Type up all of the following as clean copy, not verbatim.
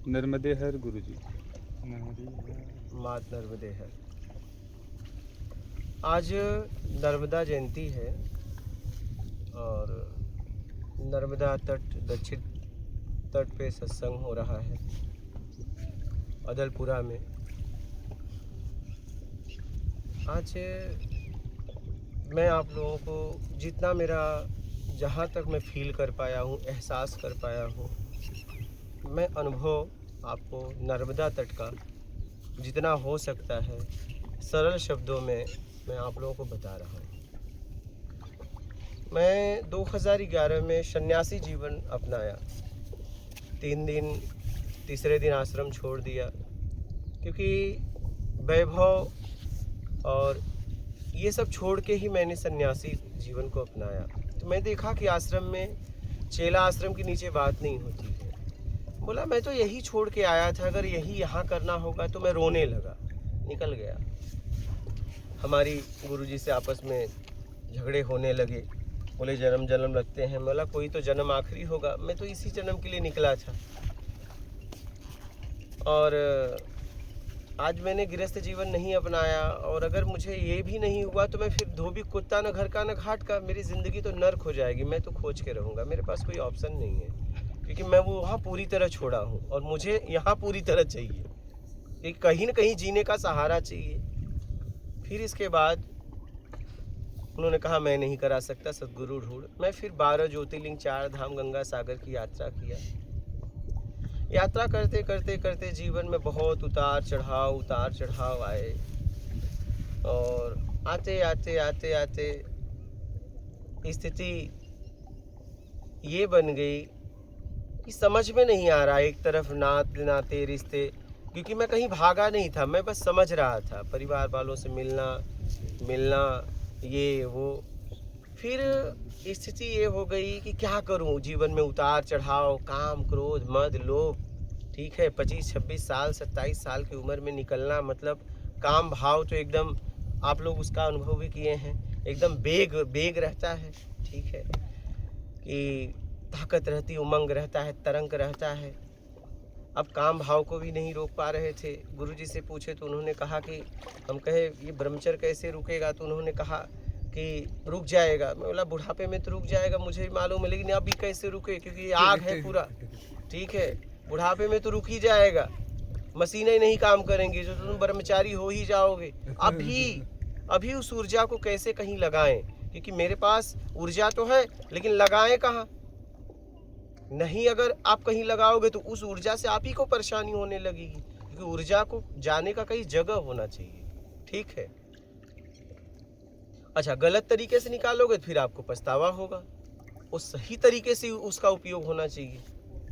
नर्मदे हर गुरुजी। मात नर्मदे हर। आज नर्मदा जयंती है और नर्मदा तट दक्षिण तट पे सत्संग हो रहा है अदलपुरा में। आज मैं आप लोगों को जितना मेरा जहाँ तक मैं फील कर पाया हूँ, एहसास कर पाया हूँ, मैं अनुभव आपको नर्मदा तट का जितना हो सकता है सरल शब्दों में मैं आप लोगों को बता रहा हूँ। मैं 2011 में सन्यासी जीवन अपनाया। 3 दिन, तीसरे दिन आश्रम छोड़ दिया क्योंकि वैभव और ये सब छोड़ के ही मैंने सन्यासी जीवन को अपनाया। तो मैं देखा कि आश्रम में चेला आश्रम के नीचे बात नहीं होती है। बोला मैं तो यही छोड़ के आया था, अगर यही यहाँ करना होगा तो मैं रोने लगा, निकल गया। हमारी गुरुजी से आपस में झगड़े होने लगे। बोले जन्म जन्म लगते हैं। बोला कोई तो जन्म आखिरी होगा, मैं तो इसी जन्म के लिए निकला था। और आज मैंने गृहस्थ जीवन नहीं अपनाया और अगर मुझे ये भी नहीं हुआ तो मैं फिर धोबी कुत्ता न घर का न घाट का, मेरी ज़िंदगी तो नर्क हो जाएगी। मैं तो खोज के रहूँगा, मेरे पास कोई ऑप्शन नहीं है क्योंकि मैं वो वहाँ पूरी तरह छोड़ा हूँ और मुझे यहाँ पूरी तरह चाहिए कि कहीं न कहीं जीने का सहारा चाहिए। फिर इसके बाद उन्होंने कहा मैं नहीं करा सकता, सदगुरु ढूंढ। मैं फिर 12 ज्योतिर्लिंग, 4 धाम, गंगा सागर की यात्रा किया। यात्रा करते करते करते जीवन में बहुत उतार चढ़ाव आए और आते आते आते आते स्थिति ये बन गई कि समझ में नहीं आ रहा। एक तरफ नाते रिश्ते, क्योंकि मैं कहीं भागा नहीं था, मैं बस समझ रहा था परिवार वालों से मिलना ये वो। फिर स्थिति ये हो गई कि क्या करूं, जीवन में उतार चढ़ाव, काम क्रोध मद लोभ। ठीक है, 25-26 साल 27 साल की उम्र में निकलना मतलब काम भाव तो एकदम, आप लोग उसका अनुभव भी किए हैं, एकदम बेग रहता है। ठीक है कि ताकत रहती, उमंग रहता है, तरंग रहता है। अब काम भाव को भी नहीं रोक पा रहे थे। गुरुजी से पूछे तो उन्होंने कहा कि हम कहे ये ब्रह्मचर्य कैसे रुकेगा, तो उन्होंने कहा कि रुक जाएगा। मैं बोला बुढ़ापे में तो रुक जाएगा, मुझे भी मालूम है, लेकिन अभी कैसे रुके क्योंकि आग है पूरा। ठीक है, बुढ़ापे में तो रुक ही जाएगा, मशीनें नहीं काम करेंगी, जो तुम ब्रह्मचारी हो ही जाओगे। अभी उस ऊर्जा को कैसे कहीं लगाएं, क्योंकि मेरे पास ऊर्जा तो है लेकिन लगाएं कहाँ। नहीं, अगर आप कहीं लगाओगे तो उस ऊर्जा से आप ही को परेशानी होने लगेगी, क्योंकि ऊर्जा को जाने का कहीं जगह होना चाहिए। ठीक है, अच्छा गलत तरीके से निकालोगे तो फिर आपको पछतावा होगा। वो सही तरीके से उसका उपयोग होना चाहिए।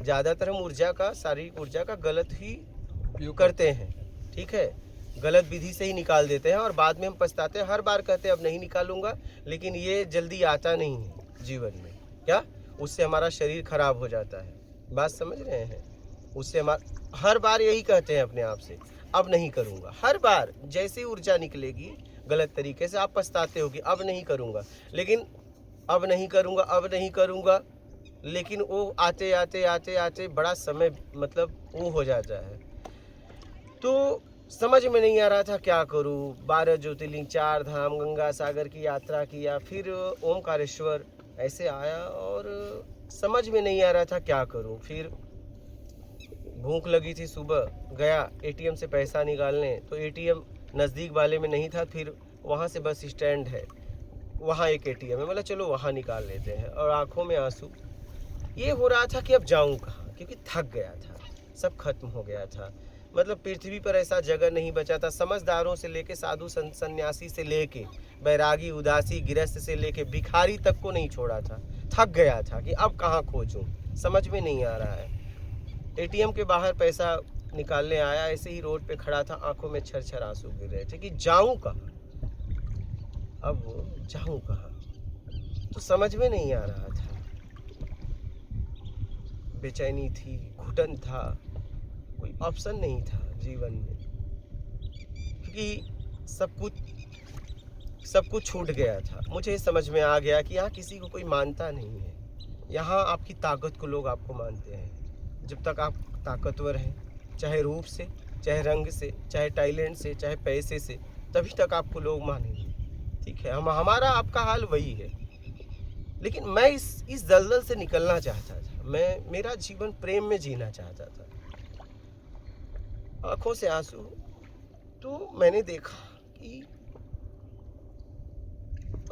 ज़्यादातर हम ऊर्जा का, शारीरिक ऊर्जा का गलत ही उपयोग करते हैं। ठीक है, गलत विधि से ही निकाल देते हैं और बाद में हम पछताते हैं। हर बार कहते हैं अब नहीं निकालूंगा, लेकिन ये जल्दी आता नहीं है जीवन में। क्या, उससे हमारा शरीर खराब हो जाता है। बात समझ रहे हैं? उससे हमारा हर बार यही कहते हैं अपने आप से, अब नहीं करूँगा। हर बार जैसी ऊर्जा निकलेगी गलत तरीके से आप पछताते हो कि अब नहीं करूँगा, लेकिन अब नहीं करूँगा, अब नहीं करूँगा, लेकिन वो आते आते आते आते बड़ा समय मतलब वो हो जाता है। तो समझ में नहीं आ रहा था क्या करूँ। 12 ज्योतिर्लिंग, 4 धाम, गंगा सागर की यात्रा किया, फिर ओमकारेश्वर ऐसे आया और समझ में नहीं आ रहा था क्या करूँ। फिर भूख लगी थी, सुबह गया एटीएम से पैसा निकालने, तो एटीएम नज़दीक वाले में नहीं था। फिर वहाँ से बस स्टैंड है, वहाँ एक एटीएम है, बोला चलो वहाँ निकाल लेते हैं। और आंखों में आंसू, ये हो रहा था कि अब जाऊँ कहाँ, क्योंकि थक गया था, सब खत्म हो गया था। मतलब पृथ्वी पर ऐसा जगह नहीं बचा था। समझदारों से लेके साधु सन्यासी से लेके बैरागी उदासी गृहस्थ से लेके भिखारी तक को नहीं छोड़ा था। थक गया था कि अब कहाँ खोजूं, समझ में नहीं आ रहा है। एटीएम के बाहर पैसा निकालने आया, ऐसे ही रोड पे खड़ा था, आंखों में छर आंसू गिर रहे थे कि जाऊं कहाँ, अब जाऊं कहाँ, तो समझ में नहीं आ रहा था। बेचैनी थी, घुटन था, कोई ऑप्शन नहीं था जीवन में, क्योंकि सब कुछ छूट गया था। मुझे समझ में आ गया कि यहाँ किसी को कोई मानता नहीं है। यहाँ आपकी ताकत को लोग आपको मानते हैं, जब तक आप ताकतवर हैं, चाहे रूप से, चाहे रंग से, चाहे टैलेंट से, चाहे पैसे से, तभी तक आपको लोग मानेंगे। ठीक है, हमारा आपका हाल वही है। लेकिन मैं इस दलदल से निकलना चाहता था। मैं मेरा जीवन प्रेम में जीना चाहता था। आंखों से आंसू। तो मैंने देखा कि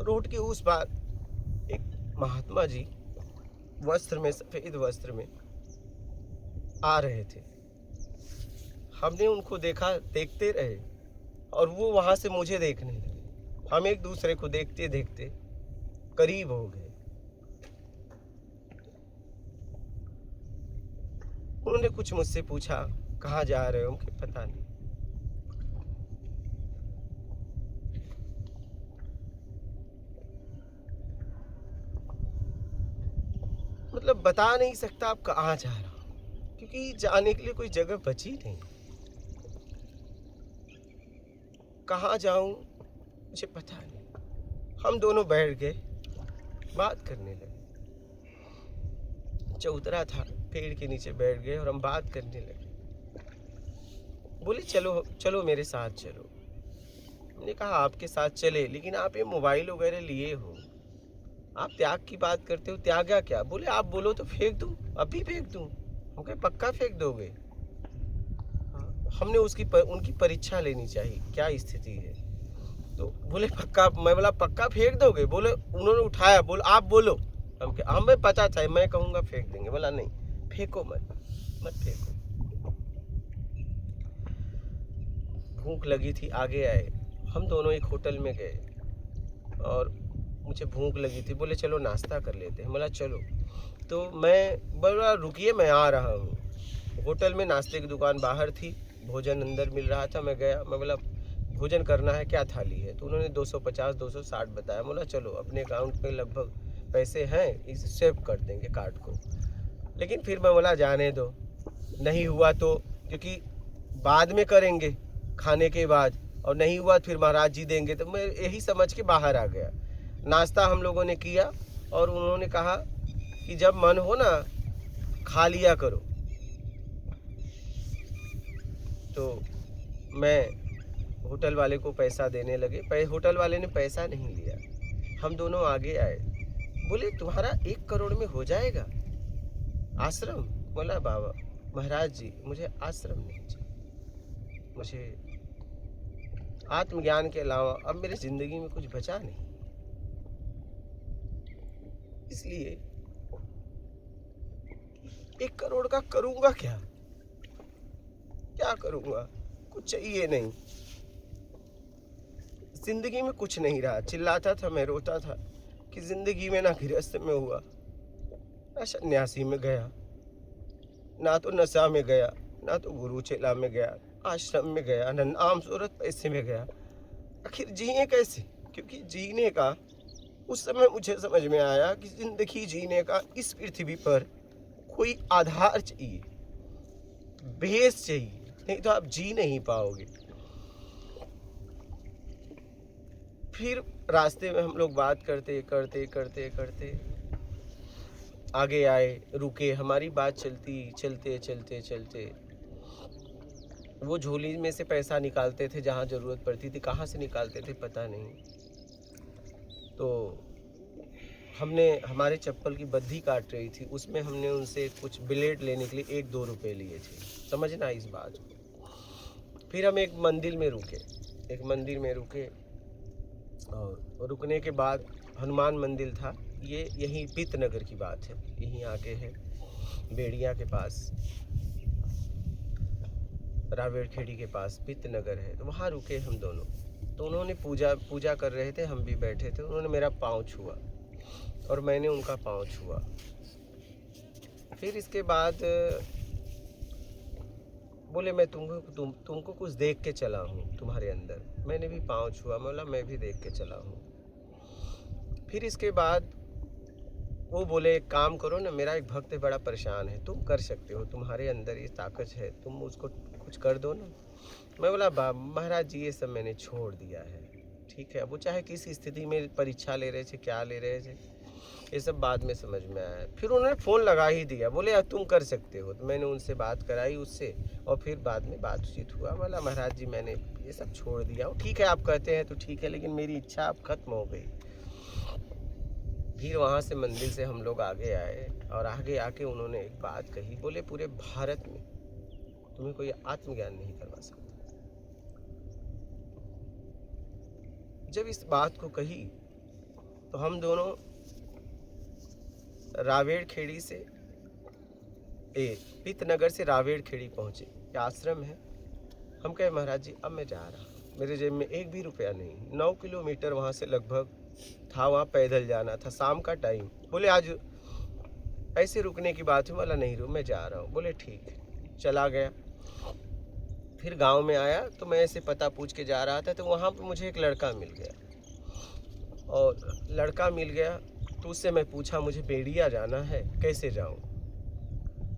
रोड के उस पार एक महात्मा जी वस्त्र में, सफेद वस्त्र में आ रहे थे। हमने उनको देखा, देखते रहे और वो वहां से मुझे देखने लगे। हम एक दूसरे को देखते देखते करीब हो गए। उन्होंने कुछ मुझसे पूछा, कहाँ जा रहे हो? कि पता नहीं। मतलब बता नहीं सकता आप कहाँ जा रहा हो, क्योंकि जाने के लिए कोई जगह बची नहीं। कहाँ जाऊं मुझे पता नहीं। हम दोनों बैठ गए, बात करने लगे। चौतरा था, पेड़ के नीचे बैठ गए और हम बात करने लगे। बोले चलो चलो मेरे साथ चलो। हमने कहा आपके साथ चले, लेकिन आप ये मोबाइल वगैरह लिए हो, आप त्याग की बात करते हो, त्यागा क्या? बोले आप बोलो तो फेंक दूं, अभी फेंक दूं। हम कहे पक्का फेंक दोगे? हमने उनकी परीक्षा लेनी चाहिए, क्या स्थिति है। तो बोले पक्का। मैं बोला पक्का फेंक दोगे? बोले, उन्होंने उठाया, बोल आप बोलो। हमें पता था मैं कहूँगा फेंक देंगे। बोला नहीं, फेंको मत फेंको। भूख लगी थी, आगे आए। हम दोनों एक होटल में गए और मुझे भूख लगी थी। बोले चलो नाश्ता कर लेते हैं। बोला चलो। तो मैं बोला रुकिए, मैं आ रहा हूँ। होटल में नाश्ते की दुकान बाहर थी, भोजन अंदर मिल रहा था। मैं गया, मैं बोला भोजन करना है, क्या थाली है? तो उन्होंने 250 260 बताया। बोला चलो, अपने अकाउंट में लगभग पैसे हैं, इसे सेव कर देंगे कार्ड को। लेकिन फिर मैं बोला जाने दो, नहीं हुआ तो, क्योंकि बाद में करेंगे खाने के बाद, और नहीं हुआ फिर महाराज जी देंगे। तो मैं यही समझ के बाहर आ गया। नाश्ता हम लोगों ने किया और उन्होंने कहा कि जब मन हो ना खा लिया करो। तो मैं होटल वाले को पैसा देने लगे। होटल वाले ने पैसा नहीं लिया। हम दोनों आगे आए। बोले तुम्हारा 1 करोड़ में हो जाएगा आश्रम? बोला बाबा महाराज जी मुझे आश्रम नहीं चाहिए, मुझे आत्मज्ञान के अलावा अब मेरी जिंदगी में कुछ बचा नहीं। इसलिए 1 करोड़ का करूंगा क्या? क्या करूंगा? कुछ चाहिए नहीं, जिंदगी में कुछ नहीं रहा। चिल्लाता था मैं, रोता था कि जिंदगी में ना गृहस्थ में हुआ, ना सन्यासी में गया, ना तो नशा में गया, ना तो गुरु चेला में गया, आश्रम में गया, ना नाम सूरत पैसे में गया। आखिर जिए कैसे? क्योंकि जीने का उस समय मुझे समझ में आया कि जिंदगी जीने का इस पृथ्वी पर कोई आधार चाहिए, बेस चाहिए, नहीं तो आप जी नहीं पाओगे। फिर रास्ते में हम लोग बात करते करते करते करते आगे आए, रुके। हमारी बात चलते चलते वो झोली में से पैसा निकालते थे जहाँ ज़रूरत पड़ती थी। कहाँ से निकालते थे पता नहीं। तो हमने, हमारे चप्पल की बद्धी काट रही थी, उसमें हमने उनसे कुछ ब्लेड लेने के लिए 1-2 रुपए लिए थे। समझना इस बात को। फिर हम एक मंदिर में रुके और रुकने के बाद हनुमान मंदिर था। ये यहीं पितनगर की बात है, यहीं आगे है, बेड़िया के पास, रावेरखेड़ी के पास पितनगर है। तो वहाँ रुके हम दोनों। तो उन्होंने पूजा कर रहे थे, हम भी बैठे थे। उन्होंने मेरा पाँव छुआ और मैंने उनका पाँव छुआ। फिर इसके बाद बोले मैं तुमको कुछ देख के चला हूँ तुम्हारे अंदर। मैंने भी पाँव छुआ, बोला मैं भी देख के चला हूँ। फिर इसके बाद वो बोले एक काम करो ना, मेरा एक भक्त बड़ा परेशान है, तुम कर सकते हो, तुम्हारे अंदर ये ताकत है, तुम उसको कुछ कर दो ना। मैं बोला महाराज जी ये सब मैंने छोड़ दिया है। ठीक है, वो चाहे किस स्थिति में परीक्षा ले रहे थे, क्या ले रहे थे, ये सब बाद में समझ में आया। फिर उन्होंने फ़ोन लगा ही दिया, बोले यार तुम कर सकते हो। तो मैंने उनसे बात कराई उससे, और फिर बाद में बातचीत हुआ। बोला महाराज जी मैंने ये सब छोड़ दिया हूँ। ठीक है आप कहते हैं तो ठीक है, लेकिन मेरी इच्छा अब खत्म हो गई। फिर वहाँ से मंदिर से हम लोग आगे आए, और आगे आके उन्होंने एक बात कही, बोले पूरे भारत में तुम्हें कोई आत्मज्ञान नहीं करवा सकता। जब इस बात को कही तो हम दोनों रावेड़ खेड़ी से पितनगर से रावेड़ खेड़ी पहुँचे, आश्रम है। हम कहे महाराज जी अब मैं जा रहा हूँ, मेरे जेब में एक भी रुपया नहीं। 9 किलोमीटर वहाँ से लगभग था, वहाँ पैदल जाना था, शाम का टाइम। बोले आज ऐसे रुकने की बात है। बोला नहीं रुक, मैं जा रहा हूँ। बोले ठीक है, चला गया। फिर गांव में आया तो मैं ऐसे पता पूछ के जा रहा था, तो वहाँ पे मुझे एक लड़का मिल गया। और लड़का मिल गया तो उससे मैं पूछा मुझे बेड़िया जाना है, कैसे जाऊँ।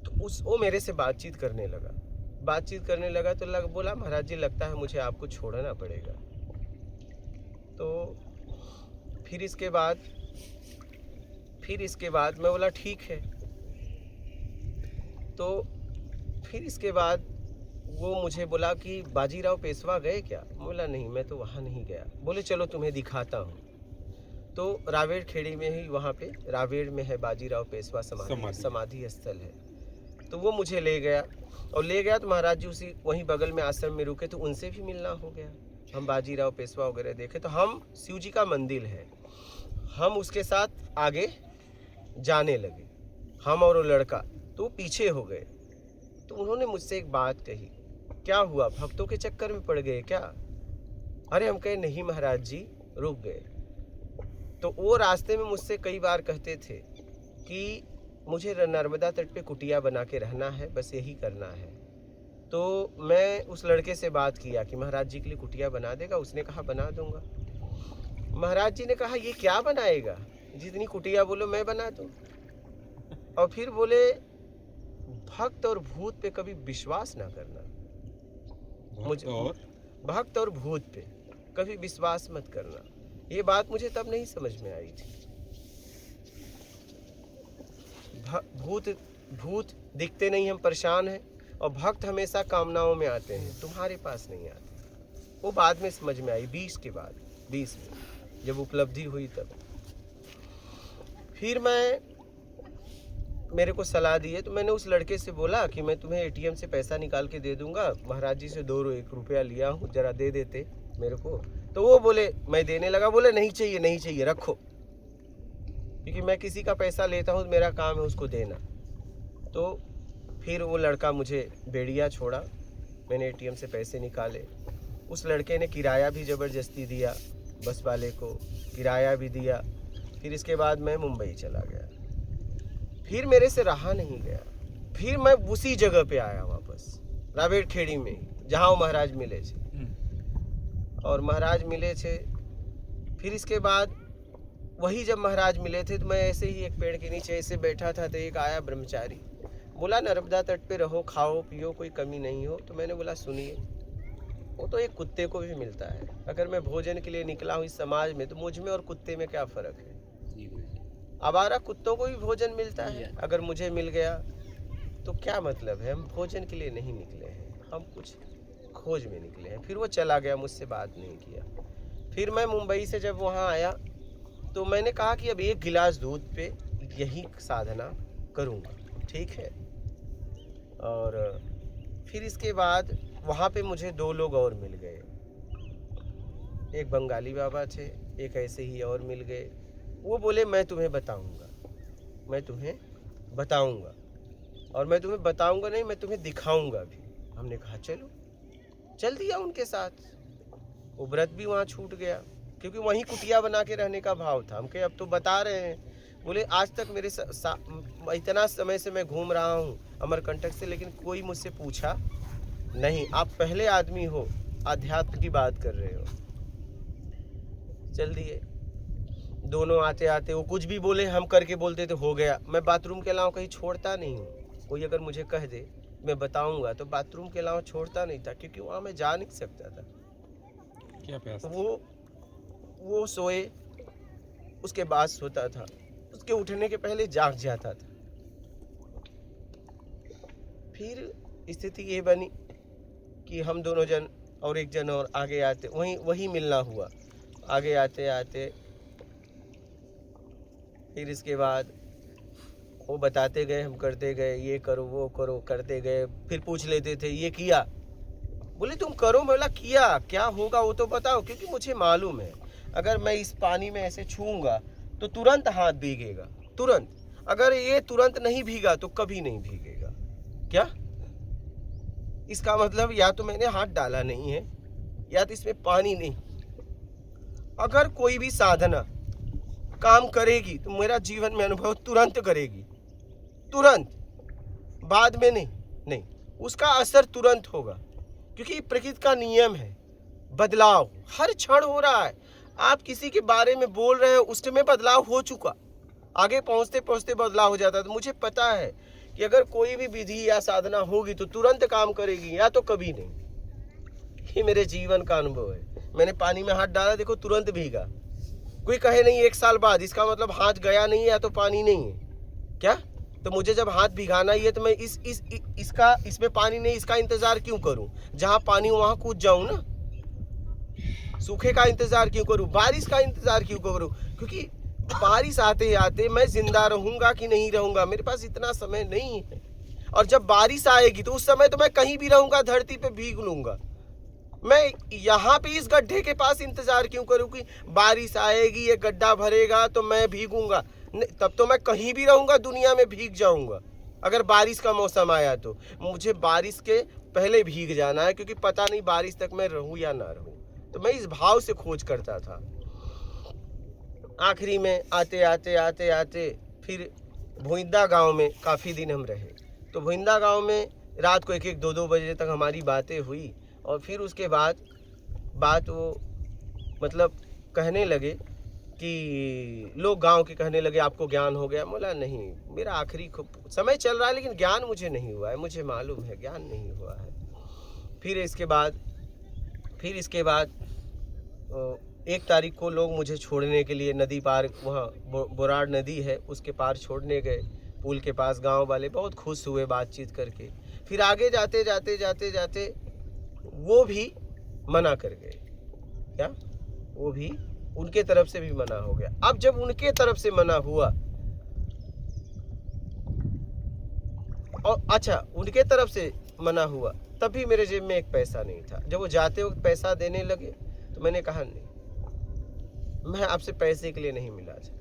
तो वो मेरे से बातचीत करने लगा तो बोला महाराज जी लगता है मुझे आपको छोड़ना पड़ेगा। तो फिर इसके बाद मैं बोला ठीक है। तो फिर इसके बाद वो मुझे बोला कि बाजीराव पेशवा गए क्या। बोला नहीं मैं तो वहाँ नहीं गया। बोले चलो तुम्हें दिखाता हूँ। तो रावेड़ खेड़ी में ही, वहाँ पे रावेड़ में है बाजीराव पेशवा समाधि स्थल है। तो वो मुझे ले गया तो महाराज जी उसी वहीं बगल में आश्रम में रुके, तो उनसे भी मिलना हो गया। हम बाजीराव पेशवा वगैरह देखे। तो हम शिव जी का मंदिर है, हम उसके साथ आगे जाने लगे, हम और वो लड़का। तो पीछे हो गए। तो उन्होंने मुझसे एक बात कही, क्या हुआ भक्तों के चक्कर में पड़ गए क्या। अरे हम कहे नहीं महाराज जी, रुक गए। तो वो रास्ते में मुझसे कई बार कहते थे कि मुझे नर्मदा तट पे कुटिया बना के रहना है, बस यही करना है। तो मैं उस लड़के से बात किया कि महाराज जी के लिए कुटिया बना देगा। उसने कहा बना दूंगा। महाराज जी ने कहा ये क्या बनाएगा, जितनी कुटिया बोलो मैं बना दूं। और फिर बोले भक्त और भूत पे कभी विश्वास ना करना। भक्त और भूत पे कभी विश्वास मत करना। ये बात मुझे तब नहीं समझ में आई थी। भूत दिखते नहीं, हम परेशान हैं, और भक्त हमेशा कामनाओं में आते हैं, तुम्हारे पास नहीं आते। वो बाद में समझ में आई, 20 में जब उपलब्धि हुई तब। फिर मेरे को सलाह दी है, तो मैंने उस लड़के से बोला कि मैं तुम्हें एटीएम से पैसा निकाल के दे दूंगा, महाराज जी से 1 रुपया लिया हूँ, जरा दे देते मेरे को। तो वो बोले, मैं देने लगा, बोले नहीं चाहिए रखो, क्योंकि मैं किसी का पैसा लेता हूँ, मेरा काम है उसको देना। तो फिर वो लड़का मुझे बेड़िया छोड़ा, मैंने एटीएम से पैसे निकाले। उस लड़के ने किराया भी ज़बरदस्ती दिया, बस वाले को किराया भी दिया। फिर इसके बाद मैं मुंबई चला गया। फिर मेरे से रहा नहीं गया। फिर मैं उसी जगह पे आया वापस, रावेड़ खेड़ी में, जहाँ वो महाराज मिले थे। फिर इसके बाद वही जब महाराज मिले थे, तो मैं ऐसे ही एक पेड़ के नीचे ऐसे बैठा था, तो एक आया ब्रह्मचारी, बोला नर्मदा तट पे रहो, खाओ पियो, कोई कमी नहीं हो। तो मैंने बोला सुनिए, वो तो एक कुत्ते को भी मिलता है। अगर मैं भोजन के लिए निकला हूँ इस समाज में, तो मुझ में और कुत्ते में क्या फ़र्क है। आवारा कुत्तों को भी भोजन मिलता है, अगर मुझे मिल गया तो क्या मतलब है। हम भोजन के लिए नहीं निकले हैं, हम कुछ खोज में निकले हैं। फिर वो चला गया, मुझसे बात नहीं किया। फिर मैं मुंबई से जब वहाँ आया, तो मैंने कहा कि अब 1 गिलास दूध पे यही साधना करूँगा, ठीक है। और फिर इसके बाद वहाँ पे मुझे 2 लोग और मिल गए, एक बंगाली बाबा थे, एक ऐसे ही और मिल गए। वो बोले मैं तुम्हें बताऊँगा, और मैं तुम्हें बताऊँगा नहीं, मैं तुम्हें दिखाऊँगा भी। हमने कहा चलो, चल दिया उनके साथ। वो व्रत भी वहाँ छूट गया, क्योंकि वहीं कुटिया बना के रहने का भाव था। हम कहे अब तो बता रहे हैं। बोले आज तक मेरे इतना समय से मैं घूम रहा हूँ अमरकंटक से, लेकिन कोई मुझसे पूछा नहीं, आप पहले आदमी हो आध्यात्म की बात कर रहे हो। चल दिए। दोनों आते आते वो कुछ भी बोले, हम करके बोलते तो हो गया। मैं बाथरूम के अलावा कहीं छोड़ता नहीं हूँ। कोई अगर मुझे कह दे मैं बताऊँगा, तो बाथरूम के अलावा छोड़ता नहीं था, क्योंकि वहाँ मैं जा नहीं सकता था। क्या प्यास? वो सोए, उसके बाद सोता था। उसके उठने के पहले जाग जाता था। फिर स्थिति ये बनी कि हम दोनों जन और एक जन और आगे आते, वही मिलना हुआ। आगे आते आते फिर इसके बाद वो बताते गए, हम करते गए, ये करो वो करो करते गए। फिर पूछ लेते थे ये किया, बोले तुम करो। बोला किया, क्या होगा वो तो बताओ, क्योंकि मुझे मालूम है अगर मैं इस पानी में ऐसे छूऊंगा तो तुरंत हाथ भीगेगा, तुरंत। अगर ये तुरंत नहीं भीगा तो कभी नहीं भीगेगा। क्या इसका मतलब या तो मैंने हाथ डाला नहीं है या तो इसमें पानी नहीं। अगर कोई भी साधना काम करेगी तो मेरा जीवन में अनुभव तुरंत करेगी, तुरंत, बाद में नहीं। नहीं, उसका असर तुरंत होगा, क्योंकि प्रकृति का नियम है। बदलाव हर क्षण हो रहा है। आप किसी के बारे में बोल रहे हैं, उस में बदलाव हो चुका, आगे पहुंचते पहुंचते बदलाव हो जाता है। तो मुझे पता है कि अगर कोई भी विधि या साधना होगी तो तुरंत काम करेगी, या तो कभी नहीं। ये मेरे जीवन का अनुभव है। मैंने पानी में हाथ डाला, देखो तुरंत भीगा। कोई कहे नहीं 1 साल बाद, इसका मतलब हाथ गया नहीं है या तो पानी नहीं है। क्या तो मुझे जब हाथ भिगाना ही है तो मैं इसमें पानी नहीं, इसका इंतजार क्यों करूं? जहां पानी वहां कूद जाऊं ना। सूखे का इंतजार क्यों करूं? बारिश का इंतजार क्यों करूं? क्योंकि बारिश आते आते मैं जिंदा रहूंगा कि नहीं रहूंगा, मेरे पास इतना समय नहीं है। और जब बारिश आएगी तो उस समय तो मैं कहीं भी रहूंगा, धरती पे भीग लूंगा। मैं यहाँ पे इस गड्ढे के पास इंतजार क्यों करूं कि बारिश आएगी, ये गड्ढा भरेगा तो मैं भीगूंगा? तब तो मैं कहीं भी रहूंगा, दुनिया में भीग जाऊंगा। अगर बारिश का मौसम आया तो मुझे बारिश के पहले भीग जाना है, क्योंकि पता नहीं बारिश तक मैं रहूं या ना रहूं। तो मैं इस भाव से खोज करता था। आखिरी में आते आते आते आते फिर भोइंदा गांव में काफ़ी दिन हम रहे। तो भोइंदा गांव में रात को 1-1, 2-2 बजे तक हमारी बातें हुई। और फिर उसके बाद बात वो मतलब कहने लगे कि लोग गांव के कहने लगे आपको ज्ञान हो गया। बोला नहीं, मेरा आखिरी समय चल रहा है लेकिन ज्ञान मुझे नहीं हुआ है, मुझे मालूम है ज्ञान नहीं हुआ है। फिर इसके बाद 1 तारीख को लोग मुझे छोड़ने के लिए नदी पार, वहाँ बोराड़ नदी है उसके पार छोड़ने गए। पुल के पास गांव वाले बहुत खुश हुए बातचीत करके। फिर आगे जाते जाते जाते जाते वो भी मना कर गए। क्या वो भी उनके तरफ से भी मना हो गया। अब जब उनके तरफ से मना हुआ, और अच्छा उनके तरफ से मना हुआ, तब भी मेरे जेब में 1 पैसा नहीं था। जब वो जाते वक्त पैसा देने लगे तो मैंने कहा नहीं, मैं आपसे पैसे के लिए नहीं मिला था,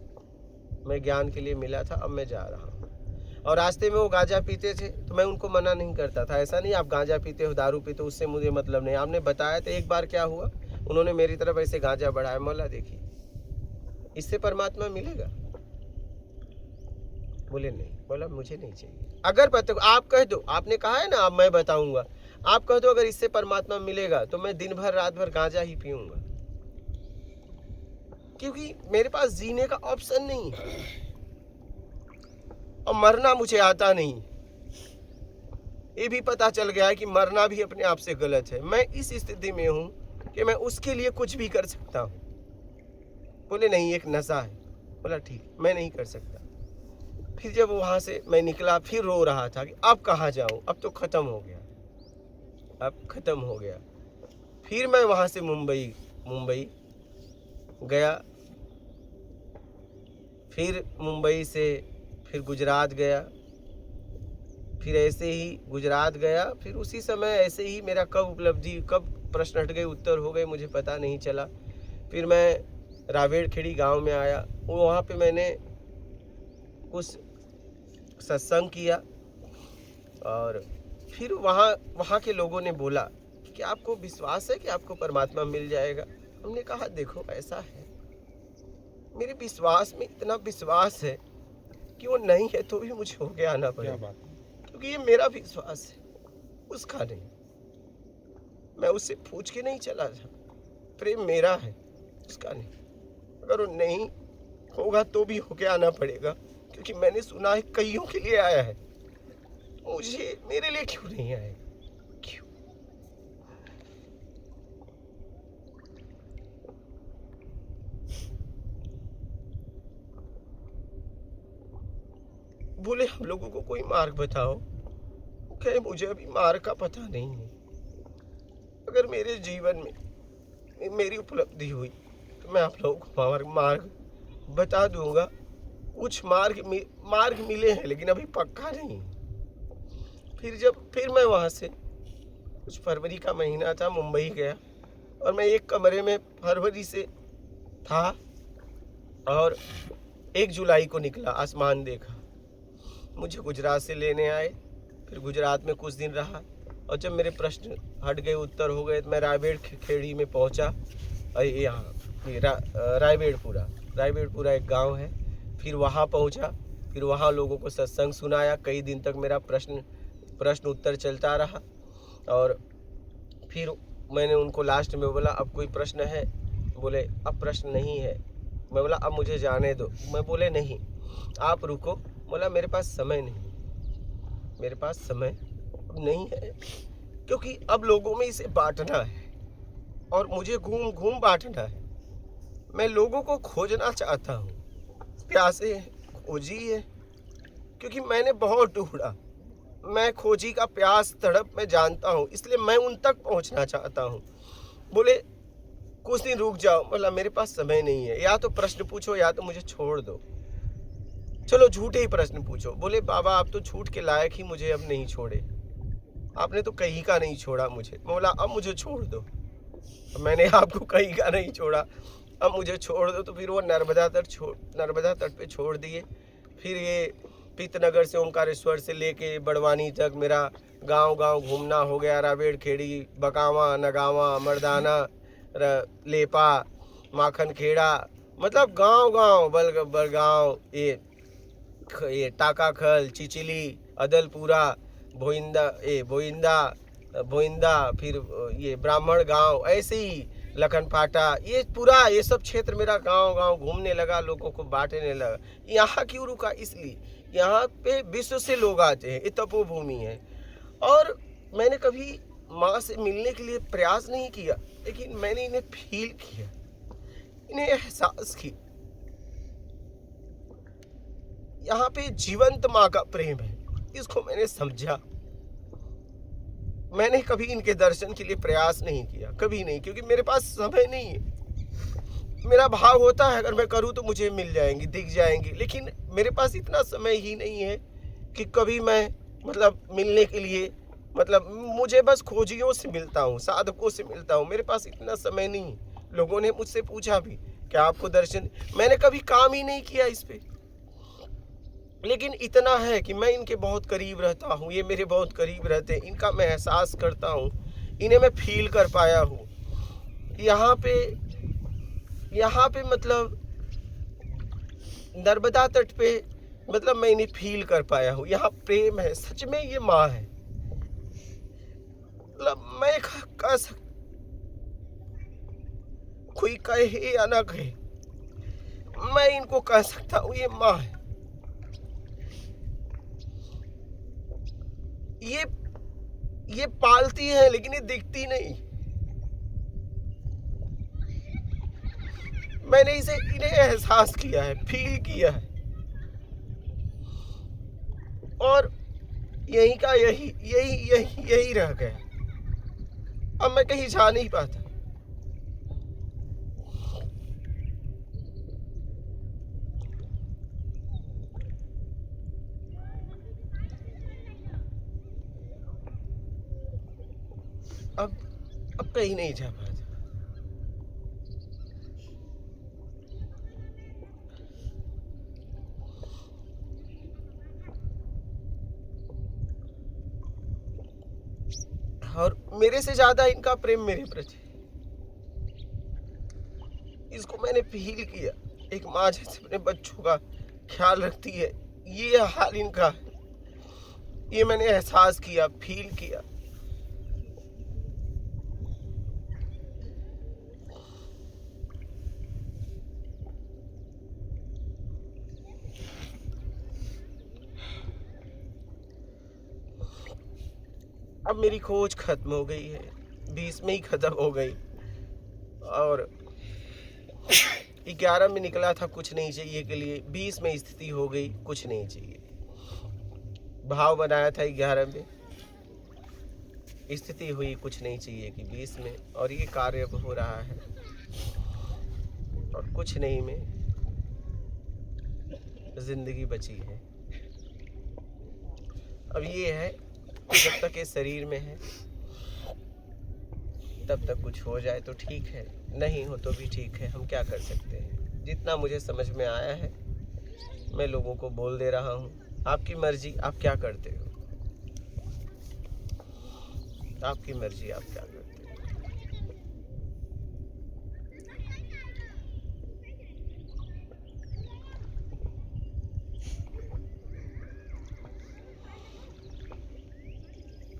मैं ज्ञान के लिए मिला था, अब मैं जा रहा हूँ। और रास्ते में वो गांजा पीते थे तो मैं उनको मना नहीं करता था। ऐसा नहीं आप गांजा पीते हो, दारू पीते हो, उससे मुझे मतलब नहीं। आपने बताया तो एक बार क्या हुआ, उन्होंने मेरी तरफ ऐसे गांजा बढ़ाया। मौला देखिए इससे परमात्मा मिलेगा? बोले नहीं। बोला मुझे नहीं चाहिए। अगर आप कह दो, आपने कहा है ना अब मैं बताऊंगा, आप कह दो अगर इससे परमात्मा मिलेगा तो मैं दिन भर रात भर गांजा ही पीऊंगा, क्योंकि मेरे पास जीने का ऑप्शन नहीं है और मरना मुझे आता नहीं। ये भी पता चल गया है कि मरना भी अपने आप से गलत है। मैं इस स्थिति में हूं कि मैं उसके लिए कुछ भी कर सकता हूं। बोले नहीं एक नशा है। बोला ठीक, मैं नहीं कर सकता। फिर जब वहां से मैं निकला फिर रो रहा था कि अब कहाँ जाऊं, अब तो खत्म हो गया, अब खत्म हो गया। फिर मैं वहां से मुंबई गया, फिर मुंबई से फिर गुजरात गया, फिर ऐसे ही गुजरात गया। फिर उसी समय ऐसे ही मेरा कब उपलब्धि, कब प्रश्न हट गए, उत्तर हो गए, मुझे पता नहीं चला। फिर मैं रावेड़खेड़ी गांव में आया, वहाँ पे मैंने कुछ सत्संग किया। और फिर वहाँ के लोगों ने बोला कि आपको विश्वास है कि आपको परमात्मा मिल जाएगा? हमने कहा देखो ऐसा है, मेरे विश्वास में इतना विश्वास है कि वो नहीं है तो भी मुझे होके आना पड़ेगा, क्योंकि ये मेरा विश्वास है, उसका नहीं। मैं उससे पूछ के नहीं चला था, प्रेम मेरा है, उसका नहीं। अगर वो नहीं होगा तो भी होके आना पड़ेगा, क्योंकि मैंने सुना है कईयों के लिए आया है, मुझे मेरे लिए क्यों नहीं आएगा? क्यों? बोले हम लोगों को कोई मार्ग बताओ। कहे मुझे अभी मार्ग का पता नहीं है। अगर मेरे जीवन में मेरी उपलब्धि हुई तो मैं आप लोगों को मार्ग बता दूंगा। कुछ मार्ग मिले हैं लेकिन अभी पक्का नहीं। फिर मैं वहाँ से कुछ फरवरी का महीना था, मुंबई गया और मैं एक कमरे में फरवरी से था और 1 जुलाई को निकला, आसमान देखा। मुझे गुजरात से लेने आए, फिर गुजरात में कुछ दिन रहा और जब मेरे प्रश्न हट गए, उत्तर हो गए, तो मैं रायबेड़ खेड़ी में पहुंचा। यहाँ रायबेड़पुरा एक गांव है। फिर वहाँ पहुंचा, फिर वहाँ लोगों को सत्संग सुनाया। कई दिन तक मेरा प्रश्न उत्तर चलता रहा और फिर मैंने उनको लास्ट में बोला अब कोई प्रश्न है? बोले अब प्रश्न नहीं है। मैं बोला अब मुझे जाने दो। मैं बोले नहीं आप रुको। बोला मेरे पास समय नहीं, मेरे पास समय नहीं है, क्योंकि अब लोगों में इसे बांटना है और मुझे घूम घूम बांटना है। मैं लोगों को खोजना चाहता हूँ, प्यासे खोजी है, क्योंकि मैंने बहुत ढूंढा। मैं खोजी का प्यास तड़प मैं जानता हूँ, इसलिए मैं उन तक पहुँचना चाहता हूँ। बोले कुछ दिन रुक जाओ। बोला मेरे पास समय नहीं है, या तो प्रश्न पूछो या तो मुझे छोड़ दो। चलो झूठे ही प्रश्न पूछो। बोले बाबा आप तो झूठ के लायक ही मुझे अब नहीं छोड़े, आपने तो कहीं का नहीं छोड़ा मुझे। बोला अब मुझे छोड़ दो। मैंने आपको कहीं का नहीं छोड़ा, अब मुझे छोड़ दो। तो फिर वो नर्मदा तट पे छोड़ दिए। फिर ये पीतनगर से ओंकारेश्वर से लेके बड़वानी तक मेरा गांव घूमना हो गया। रायबेड़ खेड़ी, बकावा, नगावा, मर्दाना, लेपा, माखन खेड़ा, मतलब गांव बलगांव, ये टाकाखल, चिचिली, अदलपुरा, भोइंदा, फिर ये ब्राह्मण गांव, ऐसे ही लखनपाटा, ये सब क्षेत्र मेरा गांव घूमने लगा, लोगों को बांटने लगा। यहाँ क्यों रुका? इसलिए यहाँ पे विश्व से लोग आते हैं, ये तपोभूमि है। और मैंने कभी माँ से मिलने के लिए प्रयास नहीं किया, लेकिन मैंने इन्हें फील किया, इन्हें एहसास किया। यहाँ पे जीवंत माँ का प्रेम है, इसको मैंने समझा। मैंने कभी इनके दर्शन के लिए प्रयास नहीं किया, कभी नहीं, क्योंकि मेरे पास समय नहीं है। मेरा भाव होता है अगर मैं करूँ तो मुझे मिल जाएंगी, दिख जाएंगी, लेकिन मेरे पास इतना समय ही नहीं है कि कभी मैं मिलने के लिए मुझे बस खोजियों से मिलता हूँ, साधकों से मिलता हूँ। मेरे पास इतना समय नहीं। लोगों ने मुझसे पूछा भी क्या आपको दर्शन, मैंने कभी काम ही नहीं किया इस पे, लेकिन इतना है कि मैं इनके बहुत करीब रहता हूँ, ये मेरे बहुत करीब रहते हैं, इनका मैं एहसास करता हूँ, इन्हें मैं फील कर पाया हूँ। यहाँ पे नर्मदा तट पे मैं इन्हें फील कर पाया हूँ। यहाँ प्रेम है, सच में ये माँ है। मैं कह सकता, कोई कहे या ना कहे, मैं इनको कह सकता हूँ ये माँ है। ये पालती है लेकिन ये दिखती नहीं। मैंने इन्हें एहसास किया है, फील किया है, और यही का यही रह गया। अब मैं कहीं जा नहीं पाता। अब कहीं नहीं जा पाता। और मेरे से ज्यादा इनका प्रेम मेरे प्रति, इसको मैंने फील किया। एक माँ जैसे अपने बच्चों का ख्याल रखती है, ये हाल इनका है, ये मैंने एहसास किया, फील किया। अब मेरी खोज खत्म हो गई है, 20 में ही खत्म हो गई, और 11 में निकला था कुछ नहीं चाहिए के लिए, 20 में स्थिति हो गई कुछ नहीं चाहिए। भाव बनाया था 11 में, स्थिति हुई कुछ नहीं चाहिए कि 20 में, और ये कार्य अब हो रहा है और कुछ नहीं में जिंदगी बची है। अब ये है जब तक ये शरीर में है तब तक कुछ हो जाए तो ठीक है, नहीं हो तो भी ठीक है, हम क्या कर सकते हैं। जितना मुझे समझ में आया है मैं लोगों को बोल दे रहा हूँ, आपकी मर्जी आप क्या करते हो, आपकी मर्जी आप क्या करते हो।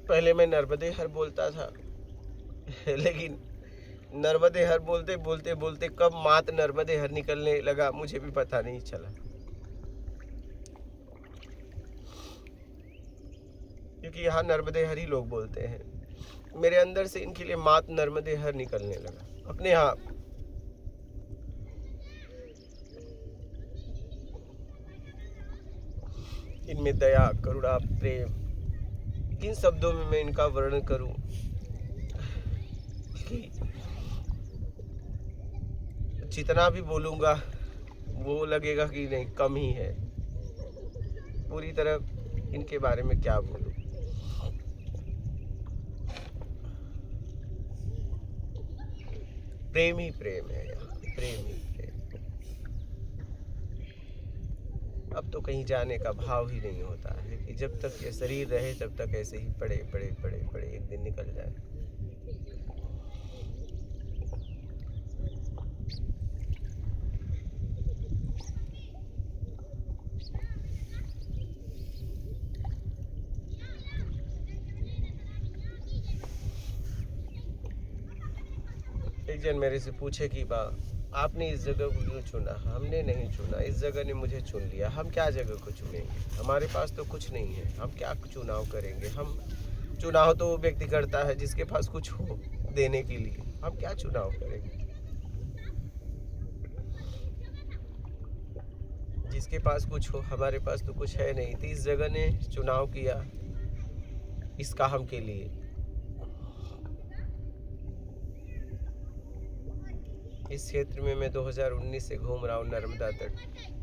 पहले मैं नर्मदे हर बोलता था लेकिन नर्मदे हर बोलते बोलते बोलते कब मात नर्मदे हर निकलने लगा मुझे भी पता नहीं चला, क्योंकि यहाँ नर्मदे हर ही लोग बोलते हैं। मेरे अंदर से इनके लिए मात नर्मदे हर निकलने लगा अपने आप। इनमें दया करुणा प्रेम, किन शब्दों में मैं इनका वर्णन करूं कि जितना भी बोलूंगा वो लगेगा कि नहीं कम ही है। पूरी तरह इनके बारे में क्या बोलूं। प्रेम ही प्रेम है यहाँ, प्रेम ही प्रेम। अब तो कहीं जाने का भाव ही नहीं होता है कि जब तक ये शरीर रहे तब तक ऐसे ही पड़े पड़े पड़े पड़े, एक दिन निकल जाए। एक जन मेरे से पूछे कि बा आपने इस जगह को क्यों चुना। हमने नहीं चुना, इस जगह ने मुझे चुन लिया। हम क्या जगह को चुनेंगे, हमारे पास तो कुछ नहीं है, हम क्या चुनाव करेंगे। हम चुनाव तो वो व्यक्ति करता है जिसके पास कुछ हो देने के लिए, हम क्या चुनाव करेंगे। जिसके पास कुछ हो, हमारे पास तो कुछ है नहीं। तो इस जगह ने चुनाव किया इस काम के लिए। इस क्षेत्र में मैं 2019 से घूम रहा हूँ, नर्मदा तट।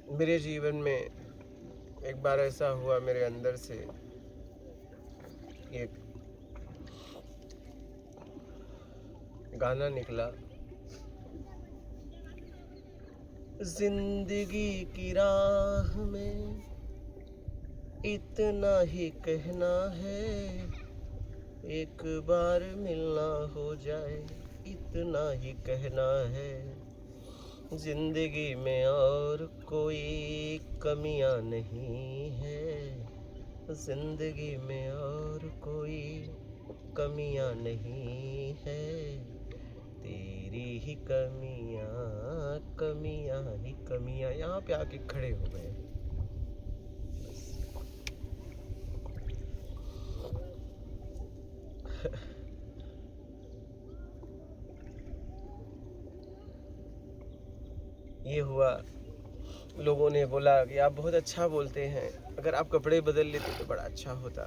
मेरे जीवन में एक बार ऐसा हुआ, मेरे अंदर से एक गाना निकला, जिंदगी की राह में इतना ही कहना है, एक बार मिलना हो जाए इतना ही कहना है। जिंदगी में और कोई कमियां नहीं है, जिंदगी में और कोई कमियां नहीं है, तेरी ही कमियां कमियां ही कमियां। यहाँ पे आके खड़े हो गए। ये हुआ, लोगों ने बोला कि आप बहुत अच्छा बोलते हैं, अगर आप कपड़े बदल लेते तो बड़ा अच्छा होता,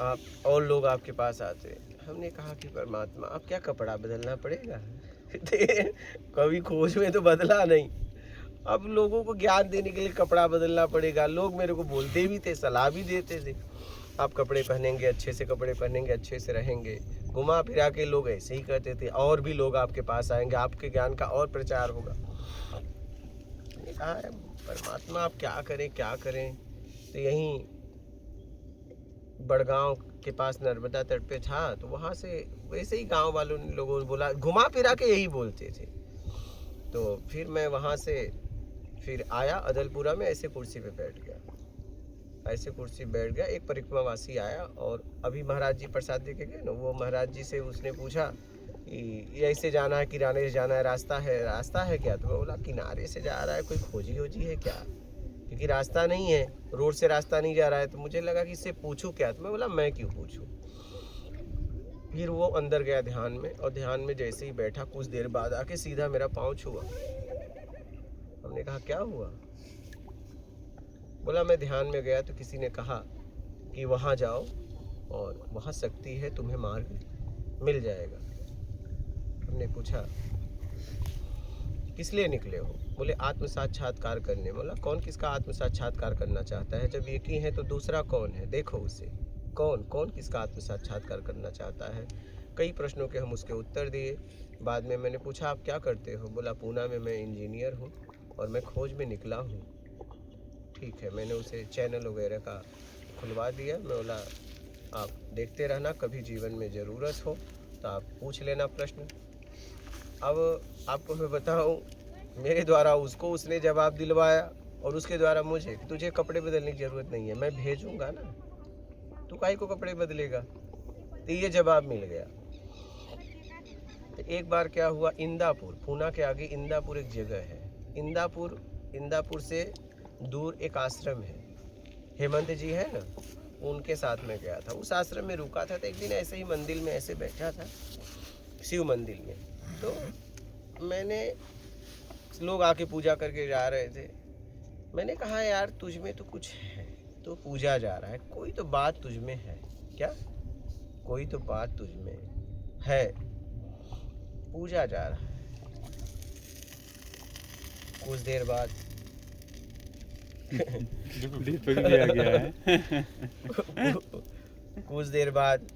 आप और लोग आपके पास आते। हमने कहा कि परमात्मा अब क्या कपड़ा बदलना पड़ेगा कभी खोज में तो बदला नहीं, अब लोगों को ज्ञान देने के लिए कपड़ा बदलना पड़ेगा। लोग मेरे को बोलते भी थे, सलाह भी देते थे, आप कपड़े पहनेंगे अच्छे से, कपड़े पहनेंगे अच्छे से रहेंगे। घुमा फिरा के लोग ऐसे ही कहते थे, और भी लोग आपके पास आएंगे, आपके ज्ञान का और प्रचार होगा। मैंने कहा है परमात्मा आप क्या करें क्या करें। तो यहीं बड़गांव के पास नर्मदा तट पे था, तो वहाँ से वैसे ही गांव वालों ने लोगों ने बोला, घुमा फिरा के यही बोलते थे। तो फिर मैं वहाँ से फिर आया अदलपुरा में, ऐसे कुर्सी पे बैठ गया, ऐसे कुर्सी बैठ गया। एक परिक्रमावासी आया और अभी महाराज जी प्रसाद दे के गए ना, वो महाराज जी से उसने पूछा कि ऐसे जाना है, किनारे से जाना है, रास्ता है क्या? तो मैं बोला किनारे से जा रहा है, कोई खोजी होजी है क्या? क्योंकि रास्ता नहीं है, रोड से रास्ता नहीं जा रहा है। तो मुझे लगा कि इससे पूछूं क्या, तो मैं बोला मैं क्यों पूछूं। फिर वो अंदर गया ध्यान में, और ध्यान में जैसे ही बैठा कुछ देर बाद आके सीधा मेरा पाँव छुआ। हमने कहा क्या हुआ? बोला मैं ध्यान में गया तो किसी ने कहा कि वहाँ जाओ और वहाँ शक्ति है, तुम्हें मार्ग मिल जाएगा। हमने पूछा किस लिए निकले हो? बोले आत्म साक्षात्कार करने। बोला कौन किसका आत्म साक्षात्कार करना चाहता है? जब एक ही है तो दूसरा कौन है? देखो उसे, कौन किसका आत्म साक्षात्कार करना चाहता है? कई प्रश्नों के हम उसके उत्तर दिए। बाद में मैंने पूछा आप क्या करते हो? बोला पूना में मैं इंजीनियर हूँ और मैं खोज में निकला हूँ। ठीक है, मैंने उसे चैनल वगैरह का खुलवा दिया। मैं बोला आप देखते रहना, कभी जीवन में ज़रूरत हो तो आप पूछ लेना प्रश्न। अब आपको मैं बताऊं, मेरे द्वारा उसको उसने जवाब दिलवाया और उसके द्वारा मुझे, तुझे कपड़े बदलने की ज़रूरत नहीं है, मैं भेजूंगा ना, तू काहे को कपड़े बदलेगा। तो ये जवाब मिल गया। तो एक बार क्या हुआ, इंदापुर, पूना के आगे इंदापुर एक जगह है। इंदापुर से दूर एक आश्रम है, हेमंत जी है ना, उनके साथ में गया था। उस आश्रम में रुका था। तो एक दिन ऐसे ही मंदिर में ऐसे बैठा था, शिव मंदिर में। तो मैंने, लोग आके पूजा करके जा रहे थे। मैंने कहा यार तुझ में तो कुछ है, तो पूजा जा रहा है, कोई तो बात तुझ में है क्या? कोई तो बात तुझ में है, पूजा जा रहा है। कुछ देर बाद दीपक भी आ गया है। कुछ देर बाद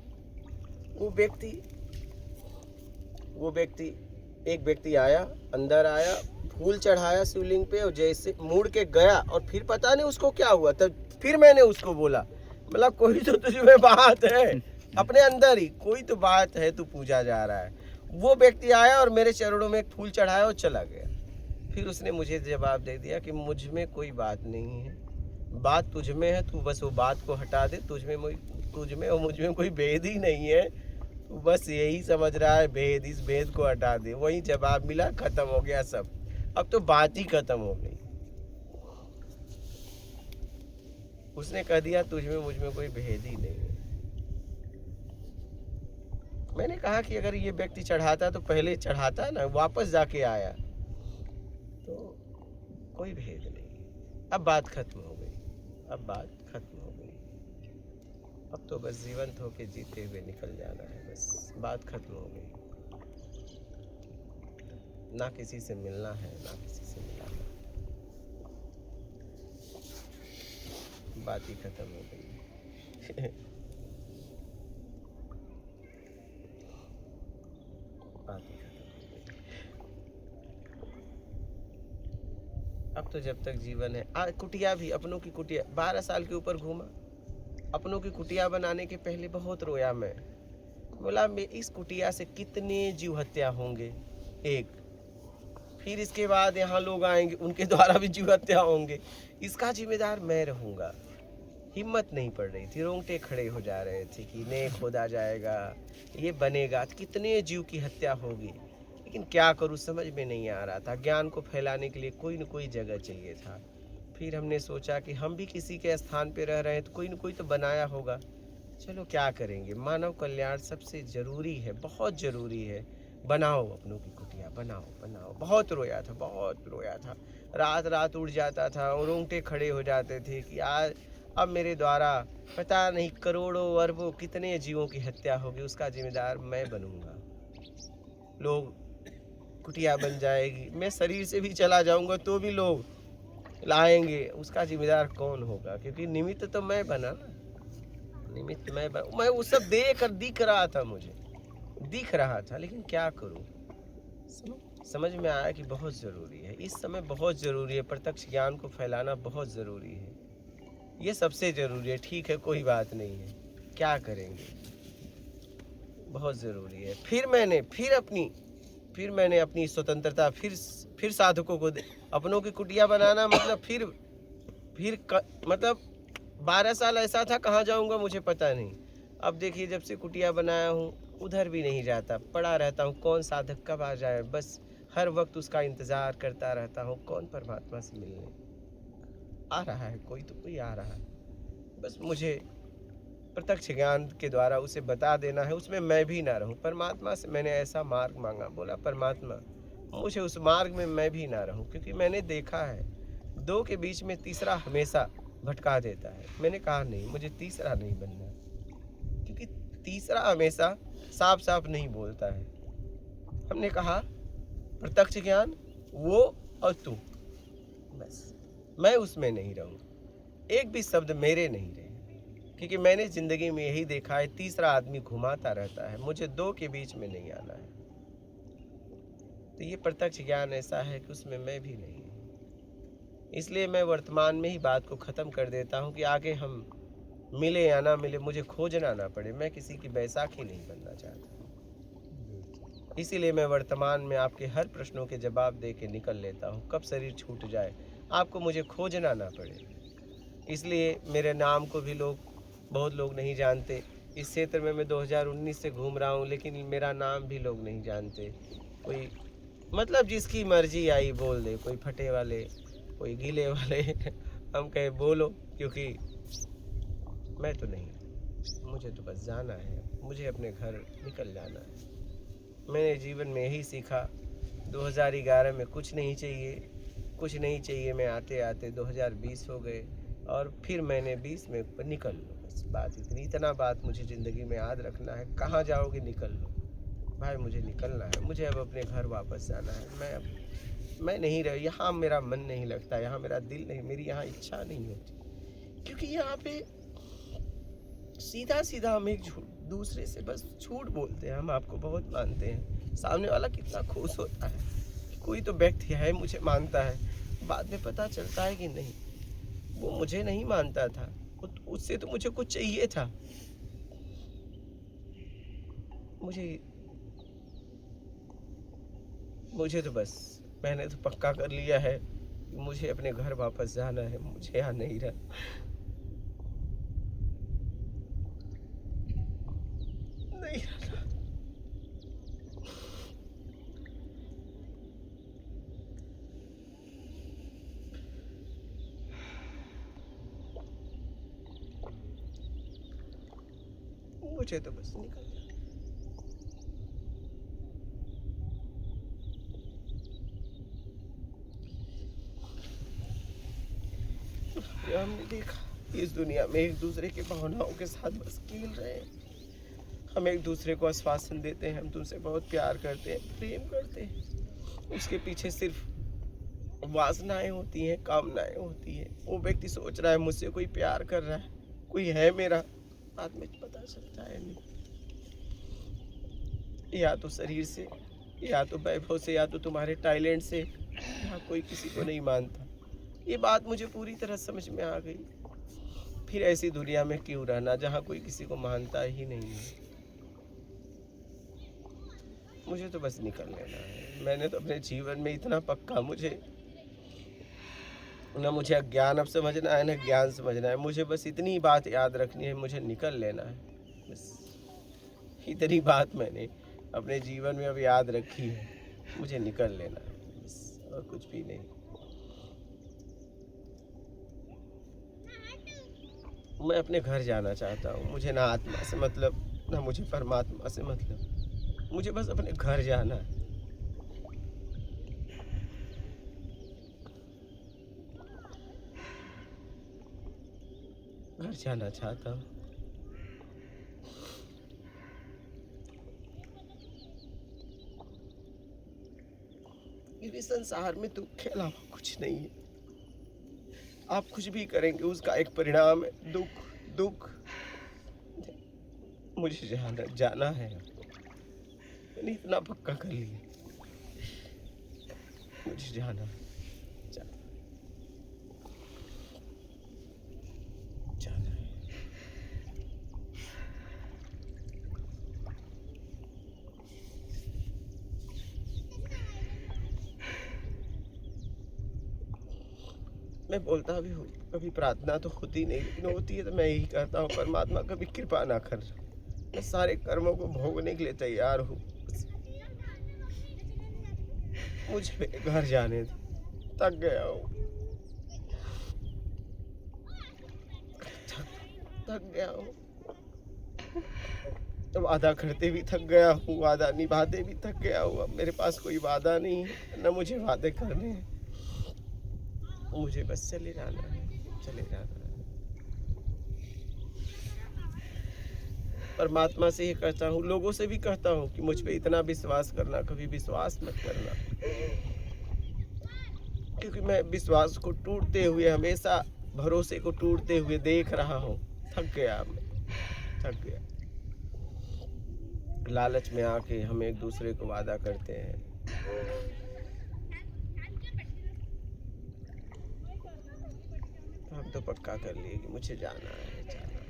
एक व्यक्ति आया, अंदर आया, फूल चढ़ाया शिवलिंग पे, और जैसे मुड़ के गया और फिर पता नहीं उसको क्या हुआ। तब फिर मैंने उसको बोला, मतलब कोई तो तुझमें बात है, अपने अंदर ही कोई तो बात है, तू पूजा जा रहा है। वो व्यक्ति आया और मेरे चरणों में एक फूल चढ़ाया और चला गया। फिर उसने मुझे जवाब दे दिया कि मुझ में कोई बात नहीं है, बात तुझ में है, तू बस वो बात को हटा दे। तुझ में और मुझ में कोई भेद ही नहीं है, तू बस यही समझ रहा है भेद, इस भेद को हटा दे। वही जवाब मिला, खत्म हो गया सब। अब तो बात ही खत्म हो गई। उसने कह दिया तुझ में मुझ में कोई भेद ही नहीं है। मैंने कहा कि अगर ये व्यक्ति चढ़ाता तो पहले चढ़ाता ना, वापस जाके आया, तो कोई भेद नहीं। अब बात खत्म हो गई, अब बात खत्म हो गई। अब तो बस जीवंत होके जीते हुए निकल जाना है, बस बात खत्म हो गई। ना किसी से मिलना है, ना किसी से मिलाना, बात ही खत्म हो गई। बात ही खत्म हो गई। अब तो जब तक जीवन है, कुटिया भी, अपनों की कुटिया, 12 साल के ऊपर घूमा। अपनों की कुटिया बनाने के पहले बहुत रोया मैं। बोला मैं इस कुटिया से कितने जीव हत्या होंगे, एक, फिर इसके बाद यहाँ लोग आएंगे, उनके द्वारा भी जीव हत्या होंगे, इसका जिम्मेदार मैं रहूँगा। हिम्मत नहीं पड़ रही थी, रोंगटे खड़े हो जा रहे थे कि नहीं खोदा जाएगा, ये बनेगा, कितने जीव की हत्या होगी। लेकिन क्या करूँ, समझ में नहीं आ रहा था। ज्ञान को फैलाने के लिए कोई न कोई जगह चाहिए था। फिर हमने सोचा कि हम भी किसी के स्थान पे रह रहे हैं, तो कोई न कोई तो बनाया होगा, चलो क्या करेंगे, मानव कल्याण सबसे ज़रूरी है, बहुत ज़रूरी है। बनाओ अपनों की कुटिया, बनाओ बनाओ। बहुत रोया था, रात रात उड़ जाता था और रोंगटे खड़े हो जाते थे कि आज अब मेरे द्वारा पता नहीं करोड़ों अरबों कितने जीवों की हत्या होगी, उसका जिम्मेदार मैं बनूंगा। लोग कुटिया बन जाएगी। मैं शरीर से भी चला जाऊंगा तो भी लोग लाएंगे, उसका जिम्मेदार कौन होगा? क्योंकि निमित्त तो मैं बना ना, निमित्त मैं वो सब दिख रहा था, मुझे दिख रहा था, लेकिन क्या करूं? समझ में आया कि बहुत ज़रूरी है, इस समय बहुत ज़रूरी है, प्रत्यक्ष ज्ञान को फैलाना बहुत ज़रूरी है, ये सबसे ज़रूरी है। ठीक है, कोई बात नहीं है, क्या करेंगे, बहुत ज़रूरी है। फिर मैंने अपनी स्वतंत्रता, फिर साधकों को अपनों की कुटिया बनाना, मतलब मतलब 12 साल ऐसा था, कहाँ जाऊंगा मुझे पता नहीं। अब देखिए, जब से कुटिया बनाया हूँ, उधर भी नहीं जाता, पड़ा रहता हूँ, कौन साधक कब आ जाए, बस हर वक्त उसका इंतज़ार करता रहता हूँ, कौन परमात्मा से मिलने आ रहा है, कोई तो कोई आ रहा है, बस मुझे प्रत्यक्ष ज्ञान के द्वारा उसे बता देना है, उसमें मैं भी ना रहूं। परमात्मा से मैंने ऐसा मार्ग मांगा, बोला परमात्मा मुझे उस मार्ग में मैं भी ना रहूं, क्योंकि मैंने देखा है दो के बीच में तीसरा हमेशा भटका देता है। मैंने कहा नहीं, मुझे तीसरा नहीं बनना, क्योंकि तीसरा हमेशा साफ साफ नहीं बोलता है। हमने कहा प्रत्यक्ष ज्ञान वो और तू, बस मैं उसमें नहीं रहूं, एक भी शब्द मेरे नहीं रहे, क्योंकि मैंने ज़िंदगी में यही देखा है, तीसरा आदमी घुमाता रहता है, मुझे दो के बीच में नहीं आना है। तो ये प्रत्यक्ष ज्ञान ऐसा है कि उसमें मैं भी नहीं हूँ। इसलिए मैं वर्तमान में ही बात को ख़त्म कर देता हूँ कि आगे हम मिले या ना मिले, मुझे खोजना ना पड़े। मैं किसी की बैसाखी नहीं बनना चाहता, इसीलिए मैं वर्तमान में आपके हर प्रश्नों के जवाब दे के निकल लेता हूँ। कब शरीर छूट जाए, आपको मुझे खोजना ना पड़े। इसलिए मेरे नाम को भी बहुत लोग नहीं जानते। इस क्षेत्र में मैं 2019 से घूम रहा हूँ, लेकिन मेरा नाम भी लोग नहीं जानते। कोई मतलब जिसकी मर्जी आई बोल दे, कोई फटे वाले, कोई गीले वाले हम कहे बोलो, क्योंकि मैं तो नहीं, मुझे तो बस जाना है, मुझे अपने घर निकल जाना है। मैंने जीवन में यही सीखा, 2011 में कुछ नहीं चाहिए, मैं आते आते 2020 हो गए, और फिर मैंने 20 में निकल लो, बस बात इतना बात मुझे ज़िंदगी में याद रखना है। कहाँ जाओगे, निकल लो भाई, मुझे निकलना है, मुझे अब अपने घर वापस जाना है। मैं नहीं रह, यहाँ मेरा मन नहीं लगता, यहाँ मेरा दिल नहीं, मेरी यहाँ इच्छा नहीं होती, क्योंकि यहाँ पे सीधा सीधा हम एक दूसरे से बस झूठ बोलते हैं। हम आपको बहुत मानते हैं, सामने वाला कितना खुश होता है कि कोई तो व्यक्ति है मुझे मानता है। बाद में पता चलता है कि नहीं, वो मुझे नहीं मानता था, उससे तो मुझे कुछ चाहिए था। मुझे तो बस, मैंने तो पक्का कर लिया है कि मुझे अपने घर वापस जाना है, मुझे यहाँ नहीं रहना। मुझे तो बस निकल हमने देखा इस दुनिया में एक दूसरे के भावनाओं के साथ बस खेल रहे हैं। हम एक दूसरे को आश्वासन देते हैं, हम तुमसे बहुत प्यार करते हैं, प्रेम करते हैं, उसके पीछे सिर्फ वासनाएं होती हैं, कामनाएं होती हैं। वो व्यक्ति सोच रहा है मुझसे कोई प्यार कर रहा है, कोई है मेरा, बाद में पता चलता है नहीं, या तो शरीर से, या तो वैभव से, या तो तुम्हारे टैलेंट से, या कोई किसी को नहीं मानता। ये बात मुझे पूरी तरह समझ में आ गई। फिर ऐसी दुनिया में क्यों रहना जहाँ कोई किसी को मानता ही नहीं है। मुझे तो बस निकल लेना है। मैंने तो अपने जीवन में इतना पक्का, मुझे अज्ञान अब समझना है, ना ज्ञान समझना है। मुझे बस इतनी बात याद रखनी है, मुझे निकल लेना है, बस इतनी बात मैंने अपने जीवन में अब याद रखी है, मुझे निकल लेना है, बस, और कुछ भी नहीं। मैं अपने घर जाना चाहता हूँ। मुझे ना आत्मा से मतलब, ना मुझे परमात्मा से मतलब, मुझे बस अपने घर जाना है। घर जाना चाहता हूँ। भी संसार में दुख के अलावा कुछ नहीं है। आप कुछ भी करेंगे उसका एक परिणाम है दुख। दुख मुझे जाना है। मैंने इतना पक्का कर लिया, मुझे जाना है। जाना है। मैं बोलता भी हूँ, कभी प्रार्थना तो होती नहीं, लेकिन होती है तो मैं यही कहता हूँ, परमात्मा कभी कृपा ना कर। मैं सारे कर्मों को भोगने के लिए तैयार हूँ, मुझे मेरे घर जाने दो। थक गया हूँ, थक गया हूँ। वादा करते भी थक गया हूँ, वादा निभाते भी थक गया हूँ। अब मेरे पास कोई वादा नहीं है, न मुझे वादे करने हैं। मुझे बस चले जाना है, चले जाना है। परमात्मा से ही कहता हूँ, लोगों से भी कहता हूँ कि मुझ पे इतना विश्वास करना, कभी विश्वास मत करना, क्योंकि मैं विश्वास को टूटते हुए, हमेशा भरोसे को टूटते हुए देख रहा हूँ। थक गया मैं, थक गया। लालच में आके हम एक दूसरे को वादा करते हैं। हम तो पक्का कर लिए कि मुझे जाना है, जाना है।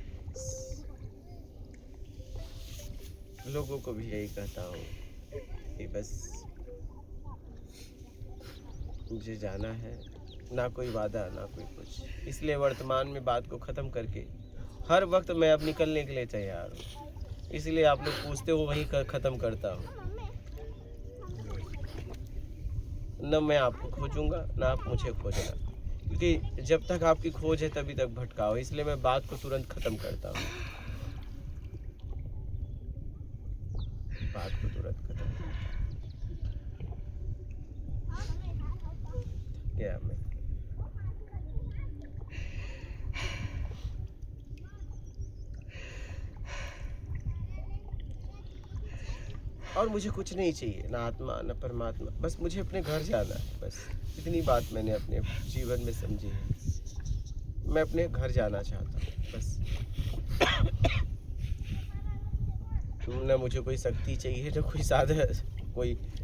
लोगों को भी यही कहता हूँ कि बस मुझे जाना है, ना कोई वादा ना कोई कुछ। इसलिए वर्तमान में बात को ख़त्म करके हर वक्त मैं अब निकलने के लिए तैयार हूँ। इसलिए आप लोग पूछते हो वहीं ख़त्म करता हूँ। न मैं आपको खोजूंगा ना आप मुझे खोजना, क्योंकि जब तक आपकी खोज है तभी तक भटकाओ। इसलिए मैं बात को तुरंत ख़त्म करता हूँ, बात को तुरंत खत्म क्या मैं। और मुझे कुछ नहीं चाहिए, ना आत्मा ना परमात्मा, बस मुझे अपने घर जाना है। बस इतनी बात मैंने अपने जीवन में समझी है। मैं अपने घर जाना चाहता हूँ बस। ना मुझे कोई शक्ति चाहिए, ना कोई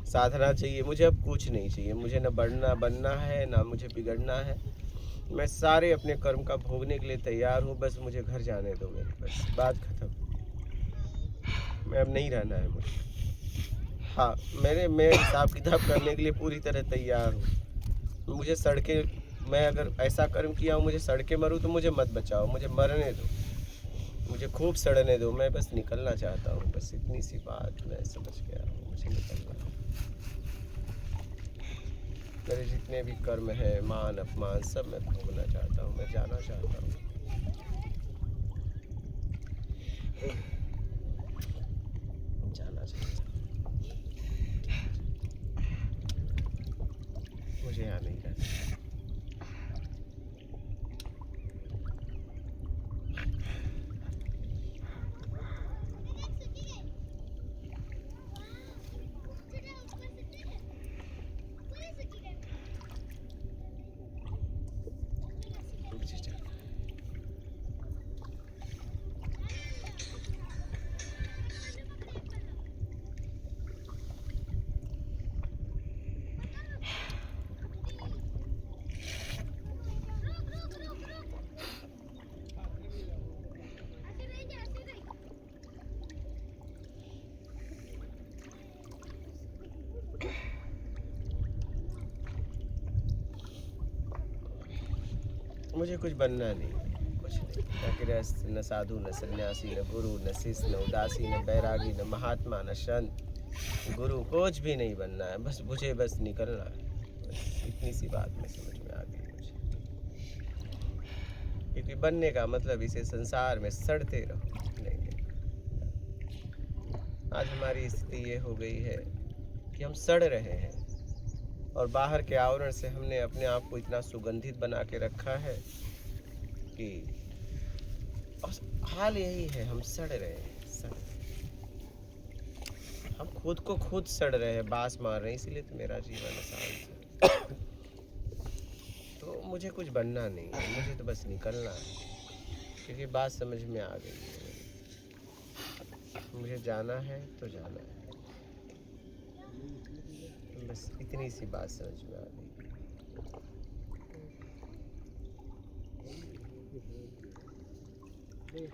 साधना चाहिए। मुझे अब कुछ नहीं चाहिए। मुझे न बढ़ना बनना है, ना मुझे बिगड़ना है। मैं सारे अपने कर्म का भोगने के लिए तैयार हूँ। बस मुझे घर जाने दो मेरे, बस बात खत्म। मैं अब नहीं रहना है मुझे। हाँ, मैं हिसाब किताब करने के लिए पूरी तरह तैयार हूँ। मुझे सड़कें, मैं अगर ऐसा कर्म किया हूँ मुझे सड़के मरूँ तो मुझे मत बचाओ, मुझे मरने दो, मुझे खूब सड़ने दो। मैं बस निकलना चाहता हूँ, बस इतनी सी बात मैं समझ गया हूँ। मुझे निकलना है। मेरे जितने भी कर्म हैं, मान अपमान, सब मैं भोगना चाहता हूँ। मैं जाना चाहता हूँ, जाना चाहता हूँ। मुझे यहाँ नहीं रहना। मुझे जाना है। मुझे कुछ बनना नहीं, कुछ नहीं। न गृहस्थ, न साधु, न सन्यासी, न गुरु, न शिष्य, न उदासी, न बैरागी, न महात्मा, न संत, गुरु, कुछ भी नहीं बनना है। बस मुझे बस निकलना है। बस इतनी सी बात में समझ में आ गई मुझे, क्योंकि बनने का मतलब इसे संसार में सड़ते रहो नहीं। आज हमारी स्थिति ये हो गई है कि हम सड़ रहे हैं, और बाहर के आवरण से हमने अपने आप को इतना सुगंधित बना के रखा है कि हाल यही है, हम सड़ रहे हैं, सड़। हम खुद को खुद सड़ रहे हैं, बास मार रहे हैं, इसीलिए तो मेरा जीवन आसान है। तो मुझे कुछ बनना नहीं है, मुझे तो बस निकलना है, क्योंकि बात समझ में आ गई है। मुझे जाना है तो जाना है, बस इतनी सी बात समझ में आ गई।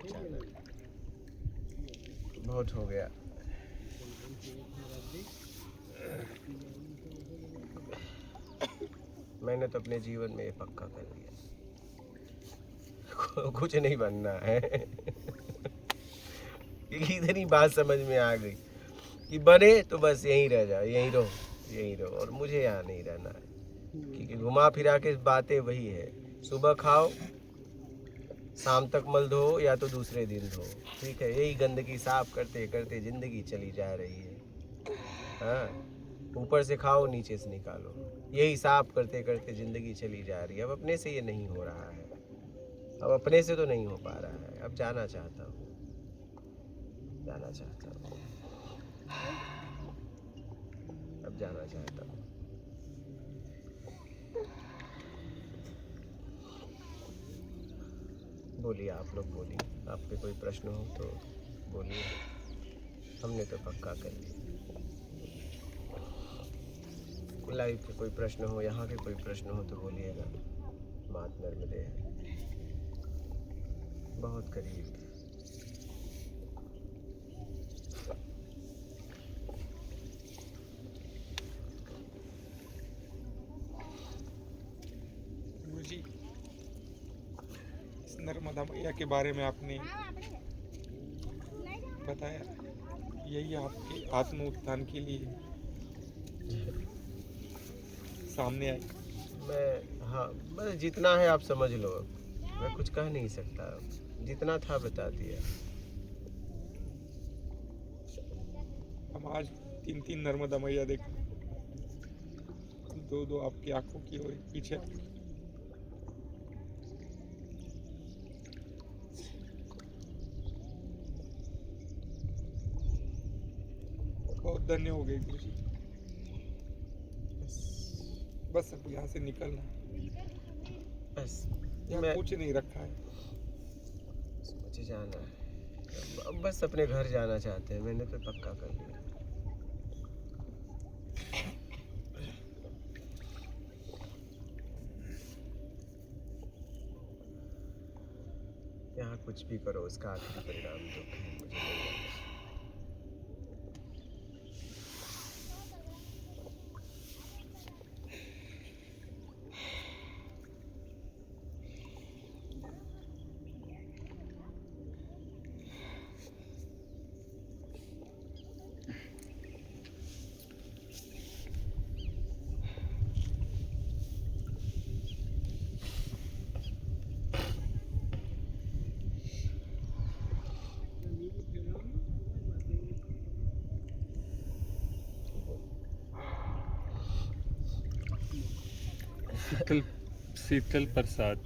जाना है। बहुत हो गया। मैंने तो अपने जीवन में ये पक्का कर लिया, कुछ नहीं बनना है। क्योंकि इतनी बात समझ में आ गई कि बने तो बस यहीं रह जाओ, यहीं रहो, यहीं रहो, और मुझे यहाँ नहीं रहना है। क्योंकि घुमा फिरा के बातें वही है, सुबह खाओ, शाम तक मल धो, या तो दूसरे दिन धो। ठीक है, यही गंदगी साफ करते करते जिंदगी चली जा रही है। हाँ, ऊपर से खाओ, नीचे से निकालो, यही साफ करते करते जिंदगी चली जा रही है। अब अपने से ये नहीं हो रहा है, अब अपने से तो नहीं हो पा रहा है। अब जाना चाहता हूँ, जाना चाहता हूँ, अब जाना चाहता हूँ। बोलिए, आप लोग बोलिए, आपके कोई प्रश्न हो तो बोलिए। हमने तो पक्का कर लिया। लाइव के कोई प्रश्न हो, यहाँ के कोई प्रश्न हो तो बोलिएगा। मात नर्मदे है, बहुत करीब। गुरुजी, इस नर्मदा मैया के बारे में आपने बताया, यही आपके आत्म उत्थान के लिए सामने आई। हाँ, बस जितना है आप समझ लो, मैं कुछ कह नहीं सकता, जितना था बता दिया। हम आज 3 नर्मदा मैया देख, 2 आपकी आंखों की और एक पीछे। बहुत धन्य हो गए गुरुजी। बस अब यहाँ से निकलना, बस यहाँ कुछ नहीं रखा है, मुझे जाना है। बस अपने घर जाना चाहते हैं, मैंने तो पक्का कर लिया। यहाँ कुछ भी करो, उसका आखिरी परिणाम दुख है, मुझे नहीं जाना। शीतल प्रसाद।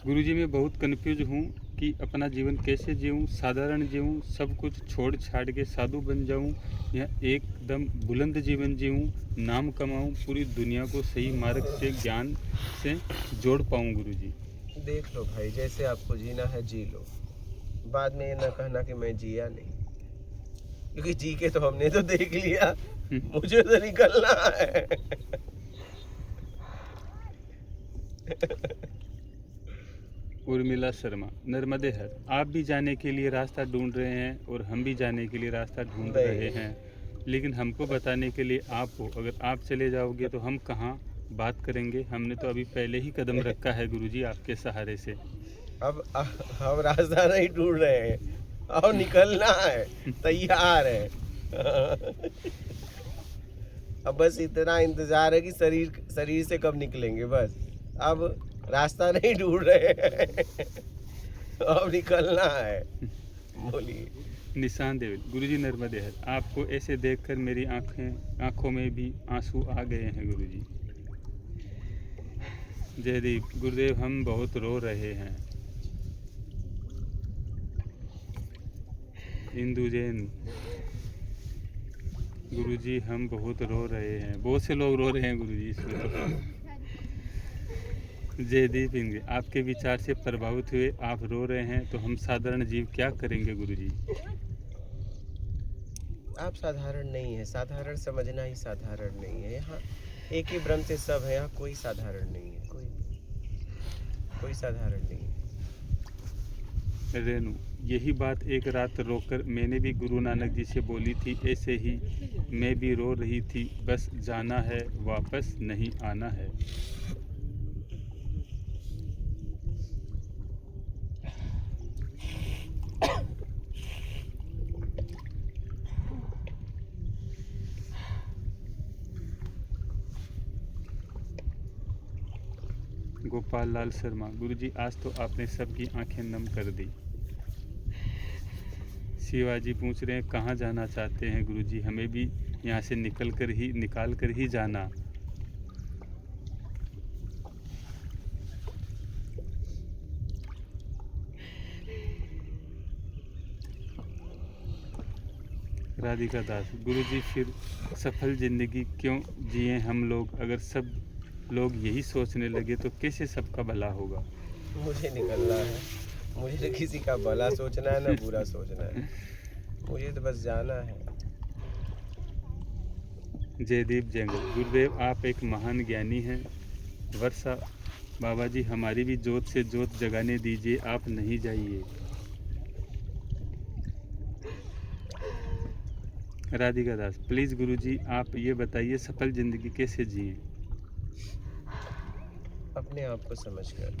गुरुजी, मैं बहुत कंफ्यूज हूँ कि अपना जीवन कैसे जीऊँ, साधारण जीऊँ, सब कुछ छोड़ छाड़ के साधु बन जाऊँ, या एकदम बुलंद जीवन जीऊँ, नाम कमाऊँ, पूरी दुनिया को सही मार्ग से ज्ञान से जोड़ पाऊँ। गुरुजी, देख लो भाई, जैसे आपको जीना है जी लो, बाद में ये ना कहना कि मैं जिया नहीं, क्योंकि जी के तो हमने तो देख लिया, मुझे तो निकलना है। उर्मिला शर्मा, नर्मदे हर, आप भी जाने के लिए रास्ता ढूंढ रहे हैं और हम भी जाने के लिए रास्ता ढूंढ रहे हैं, लेकिन हमको बताने के लिए आप हो। अगर आप चले जाओगे तो हम कहाँ बात करेंगे? हमने तो अभी पहले ही कदम रखा है गुरुजी, आपके सहारे से। अब हम रास्ता नहीं ढूंढ रहे हैं, अब निकलना है, तैयार है। अब बस इतना इंतजार है कि शरीर से कब निकलेंगे, बस। अब रास्ता नहीं ढूंढ रहे हैं, अब निकलना है। बोलिए। निशान देव, गुरुजी नर्मदे हर, आपको ऐसे देखकर मेरी आंखों में भी आंसू आ गए हैं गुरुजी। जयदीप, गुरुदेव हम बहुत रो रहे हैं। इंदु जैन, गुरुजी हम बहुत रो रहे हैं, बहुत से लोग रो रहे हैं गुरुजी इसमें तो। जयदीप इंद्र, आपके विचार से प्रभावित हुए आप रो रहे हैं, तो हम साधारण जीव क्या करेंगे गुरुजी? आप साधारण नहीं है, साधारण समझना ही साधारण नहीं है। यहाँ एक ही ब्रह्म से सब है, यहाँ कोई साधारण नहीं है, कोई साधारण नहीं है। रेणु, यही बात एक रात रोकर मैंने भी गुरु नानक जी से बोली थी, ऐसे ही मैं भी रो रही थी, बस जाना है वापस नहीं आना है। गोपाल लाल शर्मा, गुरुजी आज तो आपने सबकी आंखें नम कर दी। शिवाजी पूछ रहे हैं कहाँ जाना चाहते हैं गुरुजी? हमें भी यहाँ से निकाल कर ही जाना। राधिका दास, गुरुजी फिर सफल जिंदगी क्यों जिए हम लोग? अगर सब लोग यही सोचने लगे तो कैसे सबका भला होगा? मुझे निकलना है, मुझे तो किसी का भला सोचना है ना बुरा सोचना है, मुझे तो बस जाना है। जयदीप जंगल, गुरुदेव आप एक महान ज्ञानी हैं। वर्षा, बाबा जी हमारी भी जोत से जोत जगाने दीजिए, आप नहीं जाइए। राधिका दास, प्लीज़ गुरुजी आप ये बताइए सफल जिंदगी कैसे जिए? अपने आप को समझकर।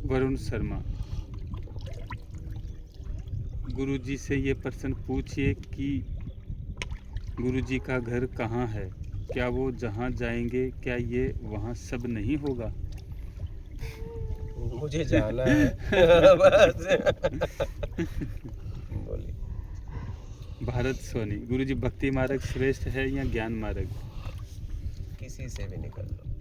वरुण शर्मा, गुरुजी से ये प्रश्न पूछिए कि गुरुजी का घर कहाँ है? क्या वो जहाँ जाएंगे क्या ये वहाँ सब नहीं होगा? मुझे जाना है बस। बोलिए। भारत सोनी, गुरुजी भक्ति मार्ग श्रेष्ठ है या ज्ञान मार्ग? किसी से भी निकल लो।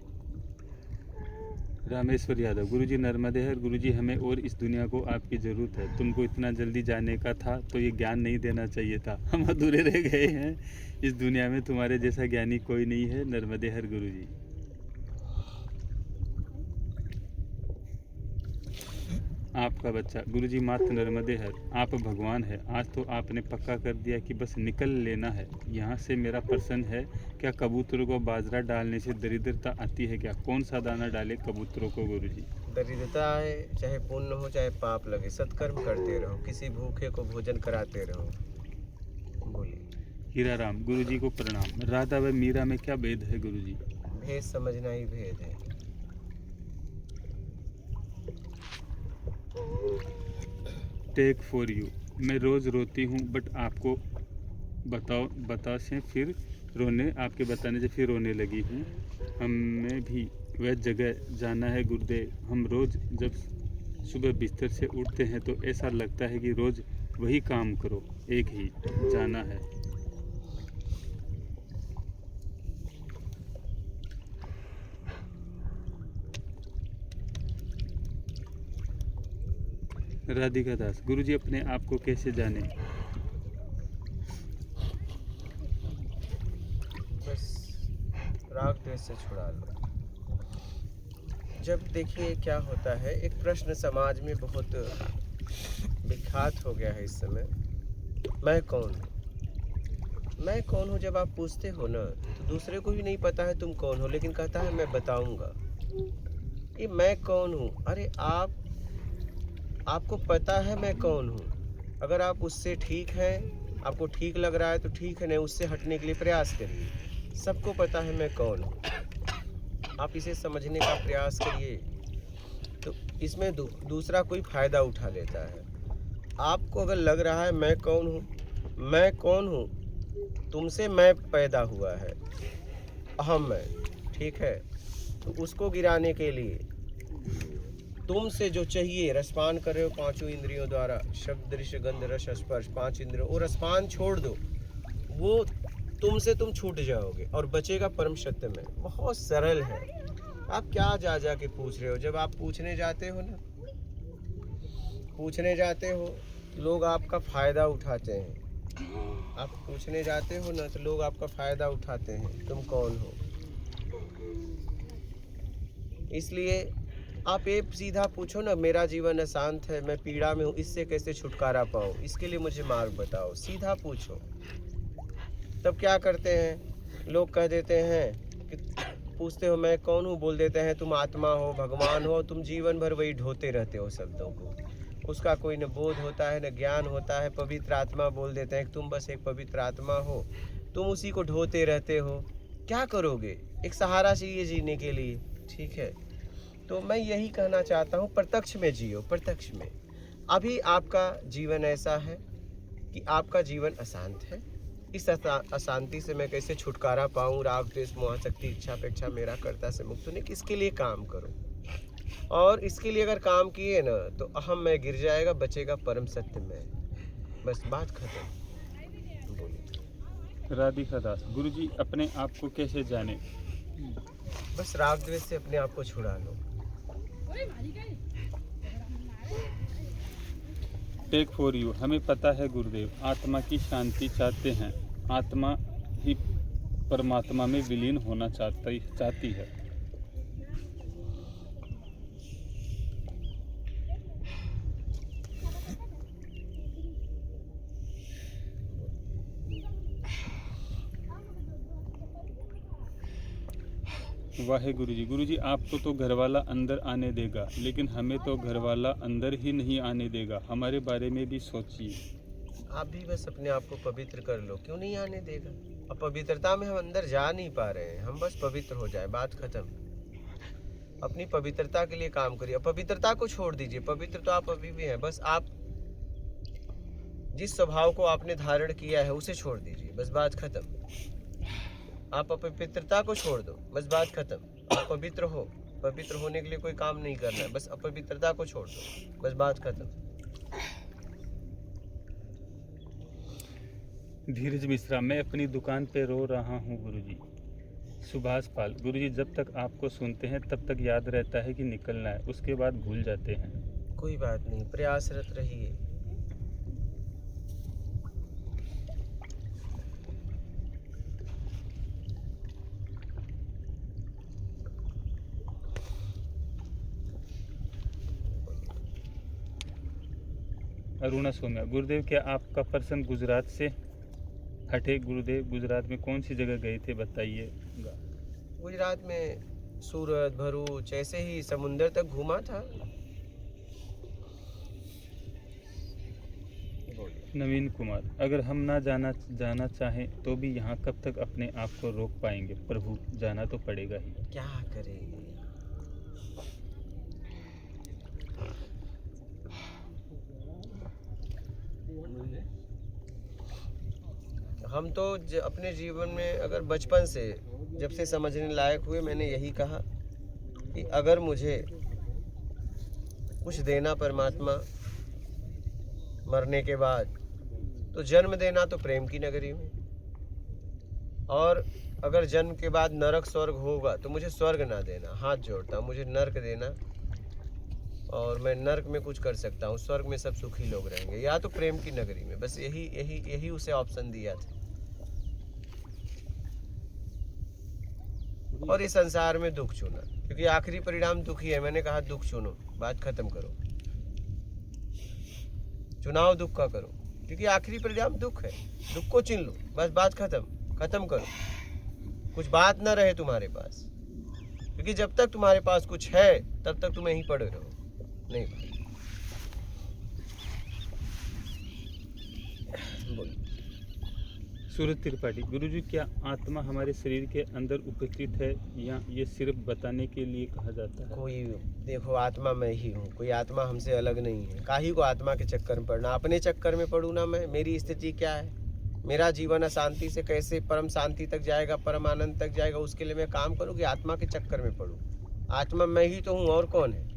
रामेश्वर यादव, गुरुजी नर्मदे हर, गुरुजी हमें और इस दुनिया को आपकी ज़रूरत है। तुमको इतना जल्दी जाने का था तो ये ज्ञान नहीं देना चाहिए था, हम अधूरे रह गए हैं। इस दुनिया में तुम्हारे जैसा ज्ञानी कोई नहीं है। नर्मदे हर गुरुजी। आपका बच्चा, गुरुजी मात्र नर्मदे हर, आप भगवान है। आज तो आपने पक्का कर दिया कि बस निकल लेना है यहाँ से। मेरा प्रश्न है, क्या कबूतरों को बाजरा डालने से दरिद्रता आती है क्या? कौन सा दाना डाले कबूतरों को गुरुजी? दरिद्रता है, चाहे पुण्य हो चाहे पाप लगे, सत्कर्म करते रहो, किसी भूखे को भोजन कराते रहो। बोलिए। हीरा राम, गुरुजी को प्रणाम। राधा व मीरा में क्या भेद है गुरुजी? भेद समझना ही भेद है। टेक फॉर यू, मैं रोज़ रोती हूँ बट आपको बता से फिर रोने, आपके बताने से फिर रोने लगी हूँ। हमें भी वह जगह जाना है गुरुदेव। हम रोज़ जब सुबह बिस्तर से उठते हैं तो ऐसा लगता है कि रोज़ वही काम करो, एक ही जाना है। राधिका दास, गुरुजी अपने आप को कैसे जाने? बस राग द्वेष से छुड़ा लो। जब देखिए क्या होता है, एक प्रश्न समाज में बहुत विख्यात हो गया है इस समय, मैं कौन हूँ? मैं कौन हूँ जब आप पूछते हो ना, तो दूसरे को भी नहीं पता है तुम कौन हो, लेकिन कहता है मैं बताऊंगा। ये मैं कौन हूँ? अरे आपको पता है मैं कौन हूँ। अगर आप उससे ठीक हैं, आपको ठीक लग रहा है तो ठीक है, नहीं उससे हटने के लिए प्रयास करिए। सबको पता है मैं कौन हूँ, आप इसे समझने का प्रयास करिए। तो इसमें दूसरा कोई फ़ायदा उठा लेता है। आपको अगर लग रहा है मैं कौन हूँ, तुमसे मैं पैदा हुआ है, अहम मैं, ठीक है? तो उसको गिराने के लिए तुमसे जो चाहिए, रसपान कर रहे हो पांचों इंद्रियों द्वारा, शब्द दृश्य गंध रस स्पर्श, पांच इंद्रियों, वो रसपान छोड़ दो, वो तुमसे तुम छूट जाओगे और बचेगा परम सत्य में। बहुत सरल है। आप क्या जा जा के पूछ रहे हो? जब आप पूछने जाते हो ना, पूछने जाते हो, लोग आपका फायदा उठाते हैं। आप पूछने जाते हो ना तो लोग आपका फायदा उठाते हैं, तुम कौन हो। इसलिए आप ये सीधा पूछो ना, मेरा जीवन अशांत है, मैं पीड़ा में हूँ, इससे कैसे छुटकारा पाऊँ, इसके लिए मुझे मार्ग बताओ। सीधा पूछो। तब क्या करते हैं लोग, कह देते हैं कि पूछते हो मैं कौन हूँ, बोल देते हैं तुम आत्मा हो, भगवान हो। तुम जीवन भर वही ढोते रहते हो शब्दों को, उसका कोई न बोध होता है न ज्ञान होता है। पवित्र आत्मा बोल देते हैं कि तुम बस एक पवित्र आत्मा हो, तुम उसी को ढोते रहते हो। क्या करोगे? एक सहारा चाहिए जीने के लिए, ठीक है। तो मैं यही कहना चाहता हूँ, प्रत्यक्ष में जियो, प्रत्यक्ष में। अभी आपका जीवन ऐसा है कि आपका जीवन अशांत है। इस अशांति से मैं कैसे छुटकारा पाऊँ? राग द्वेष मोह शक्ति इच्छा अपेक्षा मेरा कर्ता से मुक्त होने, किसके लिए काम करो। और इसके लिए अगर काम किए ना तो अहम में गिर जाएगा, बचेगा परम सत्य में। बस बात खत्म। बोलिए। राधिका दास, गुरुजी अपने आप को कैसे जाने? बस राग द्वेष से अपने आप को छुड़ा लो। टेक फॉर यू, हमें पता है गुरुदेव, आत्मा की शांति चाहते हैं, आत्मा ही परमात्मा में विलीन होना चाहती है। वाहे गुरुजी, गुरुजी आपको तो घरवाला अंदर आने देगा, लेकिन हमें तो घरवाला अंदर ही नहीं आने देगा। हमारे बारे में भी सोचिए। आप भी बस अपने आप को पवित्र कर लो, क्यों नहीं आने देगा? अब पवित्रता में हम अंदर जा नहीं पा रहे हैं, हम बस पवित्र हो जाए, बात खत्म। अपनी पवित्रता के लिए काम करिए, पवित्रता को छोड़ दीजिए। पवित्र तो आप अभी भी हैं, बस आप जिस स्वभाव को आपने धारण किया है उसे छोड़ दीजिए, बस बात खत्म। आप अपवित्रता को छोड़ दो, बस बात खत्म। आप पवित्र हो, पवित्र होने के लिए कोई काम नहीं करना है, बस अपवित्रता को छोड़ दो, बस बात खत्म। धीरज मिश्रा, मैं अपनी दुकान पे रो रहा हूँ गुरुजी। सुभाष पाल, गुरुजी जब तक आपको सुनते हैं तब तक याद रहता है कि निकलना है, उसके बाद भूल जाते हैं। कोई बात नहीं, प्रयासरत रहिए। अरुणा सोम्या, गुरुदेव क्या आपका पर्सन गुजरात से हटे? गुरुदेव गुजरात में कौन सी जगह गए थे बताइएगा। गुजरात में सूरत, भरूच, ऐसे ही समुंदर तक घूमा था। नवीन कुमार, अगर हम ना जाना चाहें तो भी यहाँ कब तक अपने आप को रोक पाएंगे? प्रभु, जाना तो पड़ेगा ही। क्या करेंगे? हम तो अपने जीवन में अगर बचपन से जब से समझने लायक हुए, मैंने यही कहा कि अगर मुझे कुछ देना परमात्मा मरने के बाद, तो जन्म देना तो प्रेम की नगरी में, और अगर जन्म के बाद नरक स्वर्ग होगा तो मुझे स्वर्ग ना देना, हाथ जोड़ता हूँ, मुझे नरक देना। और मैं नरक में कुछ कर सकता हूँ, स्वर्ग में सब सुखी लोग रहेंगे, या तो प्रेम की नगरी में। बस यही यही यही उसे ऑप्शन दिया था। और इस संसार में दुख चुना, क्योंकि आखिरी परिणाम दुख ही है। मैंने कहा दुख चुनो, बात खत्म करो। चुनाव दुख का करो, क्योंकि आखिरी परिणाम दुख है। दुख को चुन लो, बस बात खत्म करो। कुछ बात ना रहे तुम्हारे पास, क्योंकि जब तक तुम्हारे पास कुछ है तब तक तुम यहीं पड़े रहो। नहीं भाई, बोलो। सूरज त्रिपाठी, गुरुजी क्या आत्मा हमारे शरीर के अंदर उपस्थित है या ये सिर्फ बताने के लिए कहा जाता है? कोई देखो, आत्मा मैं ही हूँ, कोई आत्मा हमसे अलग नहीं है। काहे को आत्मा के चक्कर में पड़ना? अपने चक्कर में पड़ूँ ना मैं? मेरी स्थिति क्या है? मेरा जीवन अशांति से कैसे परम शांति तक जाएगा, परम आनंद तक जाएगा, उसके लिए मैं काम करूँ कि आत्मा के चक्कर में पड़ूँ? आत्मा मैं ही तो हूँ, और कौन है?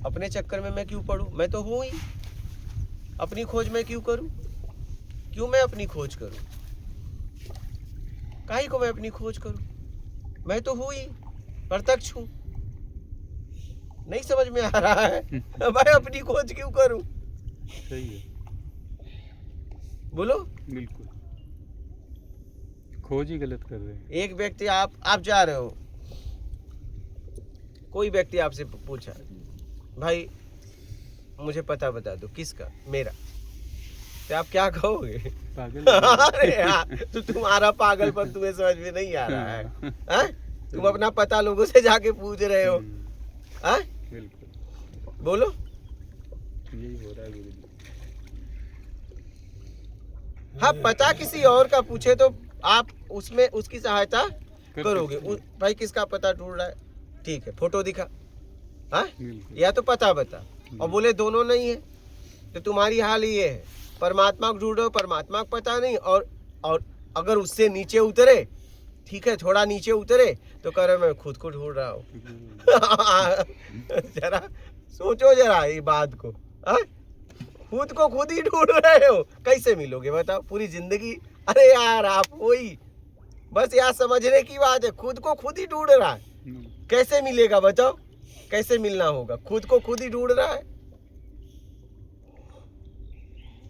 अपने चक्कर में मैं क्यों पड़ूं? मैं तो हूं ही। अपनी खोज मैं क्यों करूं? क्यों मैं अपनी खोज करूं? काहे को मैं अपनी खोज करूं? मैं तो हूं ही, प्रत्यक्ष हूं। नहीं समझ में आ रहा है? मैं अपनी खोज क्यों करूं? सही है, बोलो। बिल्कुल खोज ही गलत कर रहे हैं। एक व्यक्ति आप जा रहे हो, कोई व्यक्ति आपसे पूछा, भाई मुझे पता बता दो, किसका? मेरा। तो आप क्या कहोगे? पागल अरे यार, तो तुम्हारा पागलपन तुम्हें समझ में नहीं आ रहा है, हैं? तुम अपना पता लोगों से जाके पूछ रहे हो, हैं? बिल्कुल बोलो। यही हो रहा है गुरु जी। हाँ, पता किसी और का पूछे तो आप उसमें उसकी सहायता करोगे। भाई किसका पता ढूंढ रहा है? ठीक है, फोटो दिखा, हाँ? बिल्कुल। या तो पता बता। और बोले दोनों नहीं है, तो तुम्हारी हाल ये है, परमात्मा को ढूंढो, परमात्मा को पता नहीं, और अगर उससे नीचे उतरे, ठीक है, थोड़ा नीचे उतरे तो कह रहे मैं खुद को ढूंढ रहा हूँ। जरा सोचो जरा ये बात को, हाँ? खुद को खुद ही ढूंढ रहे हो, कैसे मिलोगे बताओ पूरी जिंदगी? अरे यार आप वही, बस यार समझने की बात है, खुद को खुद ही ढूंढ रहा है, कैसे मिलेगा बताओ? कैसे मिलना होगा? खुद को खुद ही ढूंढ रहा है,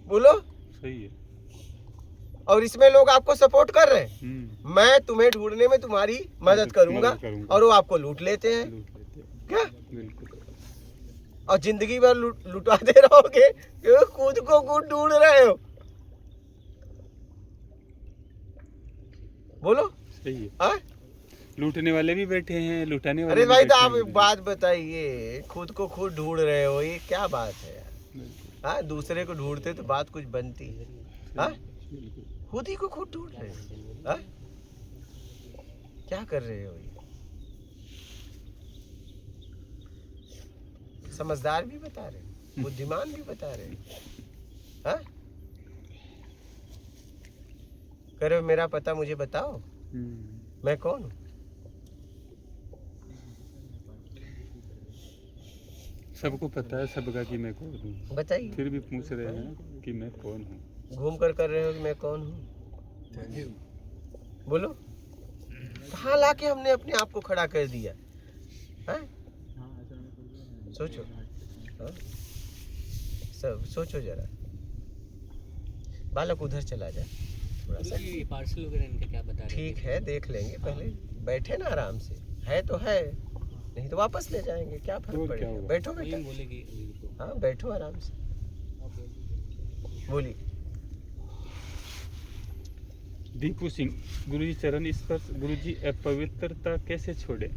बोलो। सही है। और इसमें लोग आपको सपोर्ट कर रहे हैं। मैं तुम्हें ढूंढने में तुम्हारी मदद करूंगा, और वो आपको लूट लेते हैं, क्या? बिल्कुल। और जिंदगी भर लुटाते रहोगे क्योंकि खुद को खुद ढूंढ रहे हो, बोलो। सही है। हाँ? लूटने वाले भी बैठे हैं, लुटाने वाले अरे भी भाई, तो बैठे आप हैं एक बात बताइए, खुद को खुद ढूंढ रहे हो, ये क्या बात है यार? बिल्कुल। हाँ, दूसरे को ढूंढते तो बात कुछ बनती है, हाँ? बिल्कुल। खुद ही को खुद ढूंढ रहे हो, हाँ? क्या कर रहे हो ये? समझदार भी बता रहे, बुद्धिमान भी बता रहे, हाँ? कह रहे हो मेरा पता मुझे बताओ, मैं कौन हूँ? सबको पता है सबका कि मैं कौन हूँ, बताइए। फिर भी पूछ रहे हैं कि मैं कौन हूँ। घूम कर रहे हो कि मैं कौन हूँ? बोलो। कहाँ लाके हमने अपने आप को खड़ा कर दिया, हैं? सोचो, हाँ? सब सोचो जरा। बालक उधर चला जाए थोड़ा सा। ये पार्सल वगैरह इनके क्या बता रहे हैं? ठीक है, देख लेंगे, पहले बैठे ना आराम से, है तो है, नहीं तो वापस ले जाएंगे, क्या फर्क और क्या पड़ेगा? हुआ? बैठो वही बेटा, बोलेगी हाँ बैठो आराम से, बोलिए। दीपू सिंह, गुरुजी चरण स्पर्श। गुरुजी अपवित्रता कैसे छोड़े?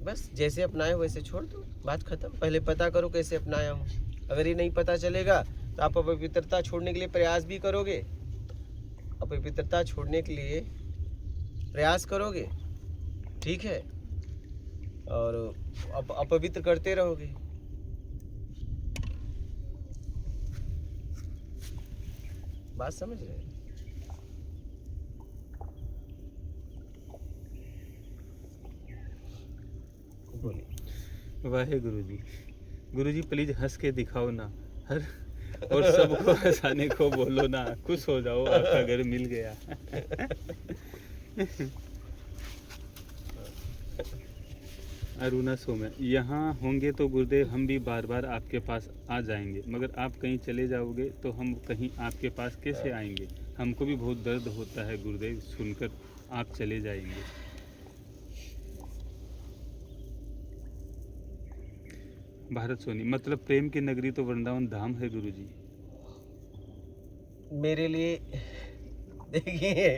बस जैसे अपनाए वैसे छोड़ दो, बात खत्म। पहले पता करो कैसे अपनाया हूँ। अगर ये नहीं पता चलेगा तो आप अपवित्रता छोड़ने के लिए प्रयास भी करोगे, अपवित्रता छोड़ने के लिए प्रयास करोगे, ठीक है, और अपवित्र करते रहोगे। बात समझ रहे हैं? बोलिए। वाहे गुरुजी। गुरुजी प्लीज हंस के दिखाओ ना, हर और सबको हंसाने को बोलो ना, खुश हो जाओ आपका घर मिल गया। अरुणा सोम्या, यहाँ होंगे तो गुरुदेव हम भी बार बार आपके पास आ जाएंगे, मगर आप कहीं चले जाओगे तो हम कहीं आपके पास कैसे आएंगे? हमको भी बहुत दर्द होता है गुरुदेव, सुनकर आप चले जाएंगे। भारत सोनी, मतलब प्रेम की नगरी तो वृंदावन धाम है गुरुजी। मेरे लिए देखिए,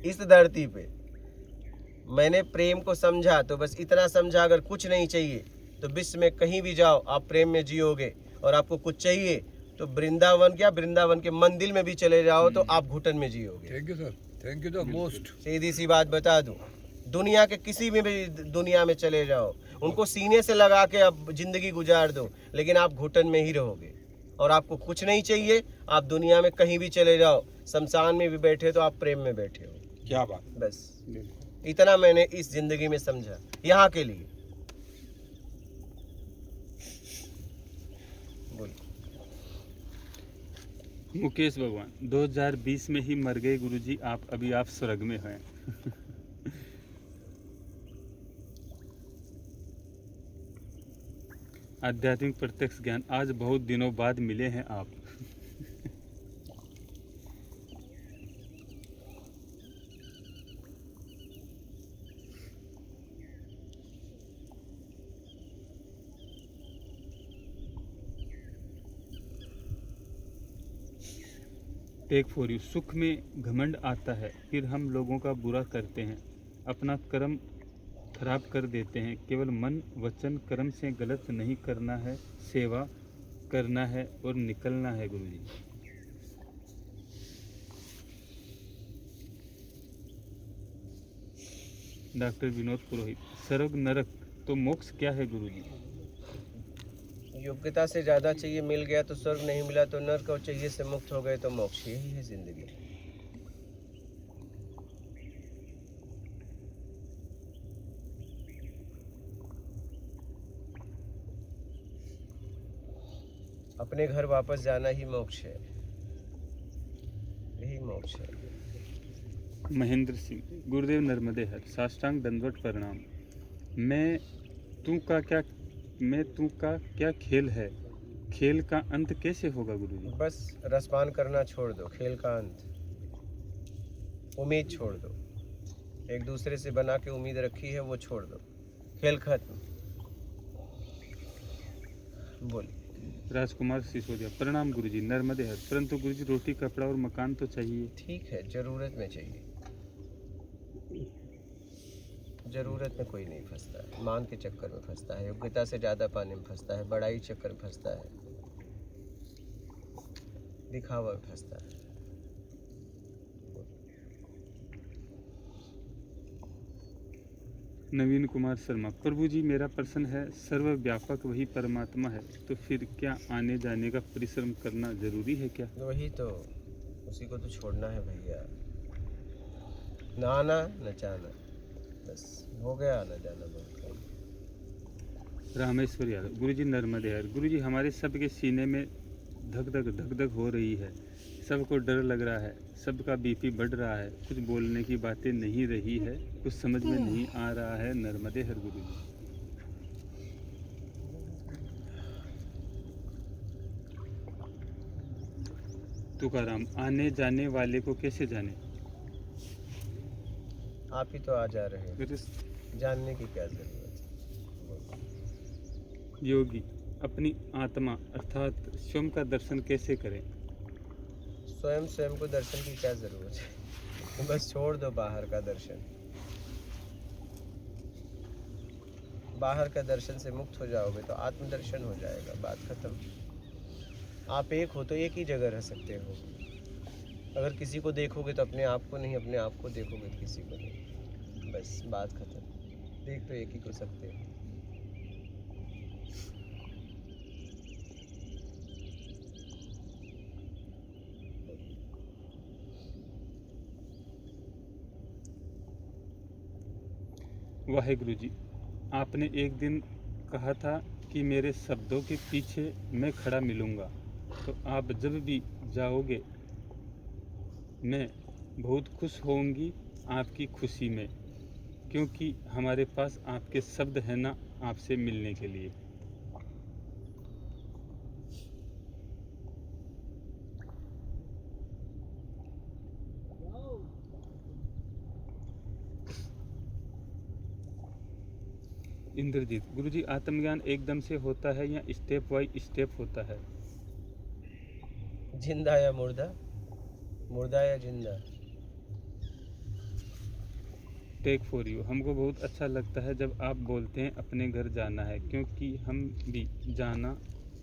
इस धरती पे मैंने प्रेम को समझा तो बस इतना समझा, अगर कुछ नहीं चाहिए तो विश्व में कहीं भी जाओ आप प्रेम में जियोगे, और आपको कुछ चाहिए तो वृंदावन, क्या वृंदावन के मंदिर में भी चले जाओ तो आप घुटन में जियोगे। Thank you sir, thank you the most. सीधी सी बात बता दूं, दुनिया के किसी में भी दुनिया में चले जाओ, उनको सीने से लगा के अब जिंदगी गुजार दो, लेकिन आप घुटन में ही रहोगे। और आपको कुछ नहीं चाहिए, आप दुनिया में कहीं भी चले जाओ, शमशान में भी बैठे तो आप प्रेम में बैठे हो। क्या बात। बस इतना मैंने इस जिंदगी में समझा, यहाँ के लिए। मुकेश भगवान 2020 में ही मर गए गुरुजी, अभी आप स्वर्ग में हैं। आध्यात्मिक प्रत्यक्ष ज्ञान आज बहुत दिनों बाद मिले हैं आप। Take for you. सुख में घमंड आता है, फिर हम लोगों का बुरा करते हैं, अपना कर्म खराब कर देते हैं। केवल मन वचन कर्म से गलत नहीं करना है, सेवा करना है और निकलना है गुरुजी। डॉक्टर विनोद पुरोहित, स्वर्ग नरक तो मोक्ष क्या है गुरुजी? योग्यता से ज़्यादा चाहिए मिल गया तो स्वर्ग, नहीं मिला तो नर्क, और चाहिए से मुक्त हो गए तो मोक्ष। यही है जिंदगी। अपने घर वापस जाना ही मोक्ष है, यही मोक्ष है। महेंद्र सिंह, गुरुदेव नर्मदे हर, साष्टांग दंडवत प्रणाम। मैं तू का क्या खेल है, खेल का अंत कैसे होगा गुरुजी? बस रसपान करना छोड़ दो, खेल का अंत। उम्मीद छोड़ दो, एक दूसरे से बना के उम्मीद रखी है वो छोड़ दो, खेल खत्म। बोलिए। राजकुमार सिसोदिया, प्रणाम गुरुजी, नर्मदे हर। परंतु गुरुजी रोटी कपड़ा और मकान तो चाहिए। ठीक है, जरूरत में चाहिए। जरूरत में कोई नहीं फंसता है, मान के चक्कर में फंसता है, योग्यता से ज़्यादा पाने में फंसता है, बड़ाई चक्कर में फंसता है, दिखावा में फंसता है। नवीन कुमार शर्मा, प्रभु जी मेरा प्रश्न है, सर्वव्यापक वही परमात्मा है, तो फिर क्या आने जाने का परिश्रम करना जरूरी है क्या? वही तो, उसी को तो छोड़ना है भैया। ना आना न जाना, बस हो गया आना जाना बहुत कम। रामेश्वर यादव, गुरुजी नर्मदे हर। गुरुजी हमारे सबके सीने में धक धक हो रही है, सबको डर लग रहा है, सबका बीपी बढ़ रहा है, कुछ बोलने की बातें नहीं रही है, कुछ समझ में नहीं आ रहा है। नर्मदे हर गुरुजी। तुकाराम, आने जाने वाले को कैसे जाने? आप ही तो आ जा रहे हैं, जानने की क्या जरूरत है। योगी, अपनी आत्मा अर्थात स्वयं का दर्शन कैसे करें? स्वयं को दर्शन की क्या जरूरत है, बस छोड़ दो बाहर का दर्शन। बाहर का दर्शन से मुक्त हो जाओगे तो आत्मदर्शन हो जाएगा, बात खत्म। आप एक हो तो एक ही जगह रह सकते हो। अगर किसी को देखोगे तो अपने आप को नहीं, अपने आप को देखोगे तो किसी को नहीं, बस बात खत्म। देख तो एक ही को सकते हो। वाहेगुरु जी, आपने एक दिन कहा था कि मेरे शब्दों के पीछे मैं खड़ा मिलूँगा, तो आप जब भी जाओगे मैं बहुत खुश होऊंगी आपकी खुशी में, क्योंकि हमारे पास आपके शब्द हैं ना आपसे मिलने के लिए। इंद्रजीत, गुरुजी आत्मज्ञान एकदम से होता है या स्टेप बाय स्टेप होता है? जिंदा या मुर्दा, मुर्दा या जिंदा। टेक फॉर यू, हमको बहुत अच्छा लगता है जब आप बोलते हैं अपने घर जाना है, क्योंकि हम भी जाना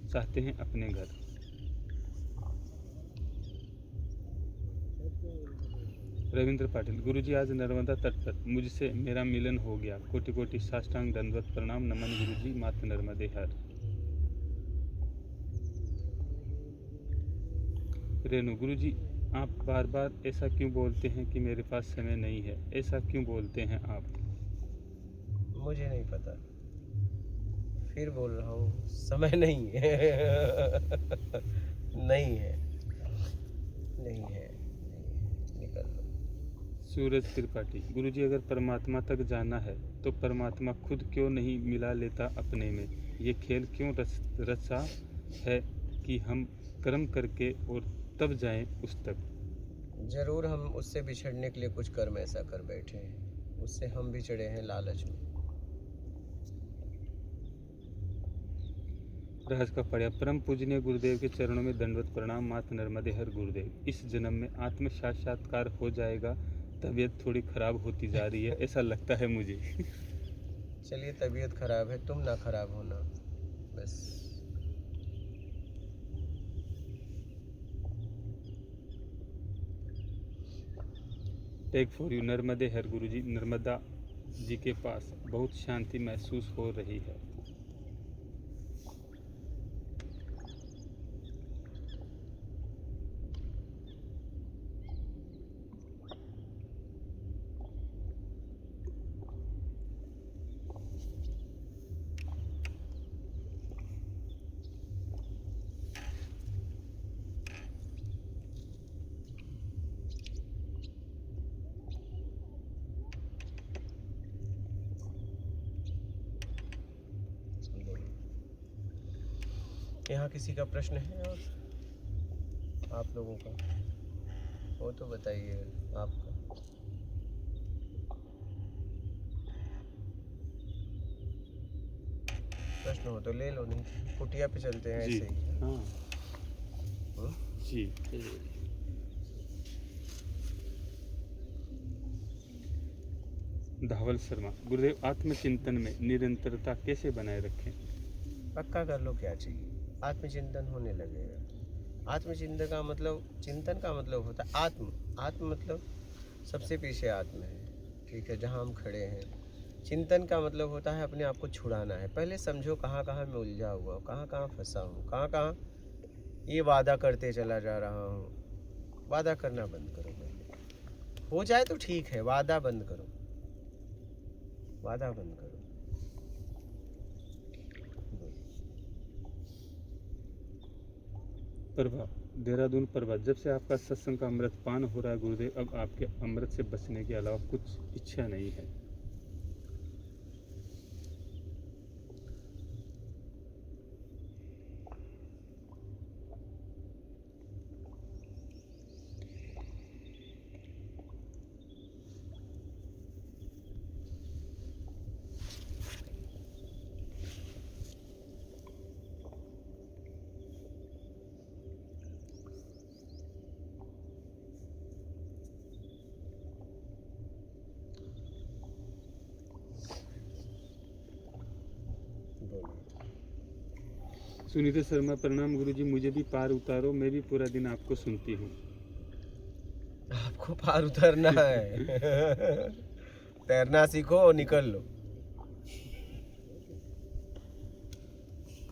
चाहते हैं अपने घर। रविंद्र पाटिल, गुरुजी आज नर्मदा तट पर मुझसे मेरा मिलन हो गया, कोटि कोटि साष्टांग दंडवत प्रणाम, नमन गुरुजी, मात नर्मदे हर। रेणु, गुरुजी आप बार बार ऐसा क्यों बोलते हैं कि मेरे पास समय नहीं है, ऐसा क्यों बोलते हैं आप? मुझे नहीं पता, फिर बोल रहा हूँ, समय नहीं है। नहीं है। नहीं है, निकल लो। सूरज त्रिपाठी, गुरुजी अगर परमात्मा तक जाना है तो परमात्मा खुद क्यों नहीं मिला लेता अपने में? ये खेल क्यों रचा है कि हम कर्म करके और तब जाएं उस तक? जरूर हम उससे बिछड़ने के लिए कुछ कर्म ऐसा कर बैठे हैं, उससे हम भी चढ़े हैं लालच में। राज का पढ़िया, परम पूजनीय गुरुदेव के चरणों में दंडवत प्रणाम। मात नर्मदे हर गुरुदेव। इस जन्म में आत्म साक्षात्कार हो जाएगा। तबीयत थोड़ी खराब होती जा रही है, ऐसा लगता है मुझे। चलिए, तबीयत खराब है, तुम ना खराब होना बस। टेक फॉर यू, नर्मदे हर गुरुजी। नर्मदा जी के पास बहुत शांति महसूस हो रही है। यहाँ किसी का प्रश्न है और आप लोगों का हो तो बताइए आपका। प्रश्न हो तो ले लो, नहीं कुटिया पे चलते हैं जी ऐसे ही। हाँ हम्म? जी। धावल शर्मा, गुरुदेव आत्मचिंतन में निरंतरता कैसे बनाए रखें? पक्का कर लो, क्या चाहिए, आत्मचिंतन होने लगेगा। आत्मचिंतन का मतलब, चिंतन का मतलब होता है आत्म। आत्म मतलब सबसे पीछे आत्म है, ठीक है, जहाँ हम खड़े हैं। चिंतन का मतलब होता है अपने आप को छुड़ाना है। पहले समझो कहाँ कहाँ मैं उलझा हुआ हूँ, कहाँ कहाँ फंसा हूँ, कहाँ कहाँ ये वादा करते चला जा रहा हूँ। वादा करना बंद करो, पहले हो जाए तो ठीक है, वादा बंद करो, वादा बंद करो। प्रभा, देहरादून प्रभा, जब से आपका सत्संग का अमृत पान हो रहा है गुरुदेव, अब आपके अमृत से बचने के अलावा कुछ इच्छा नहीं है। सुनीता शर्मा, प्रणाम गुरुजी, मुझे भी पार उतारो, मैं भी पूरा दिन आपको सुनती हूँ। आपको पार उतरना है। तैरना सीखो और निकल लो।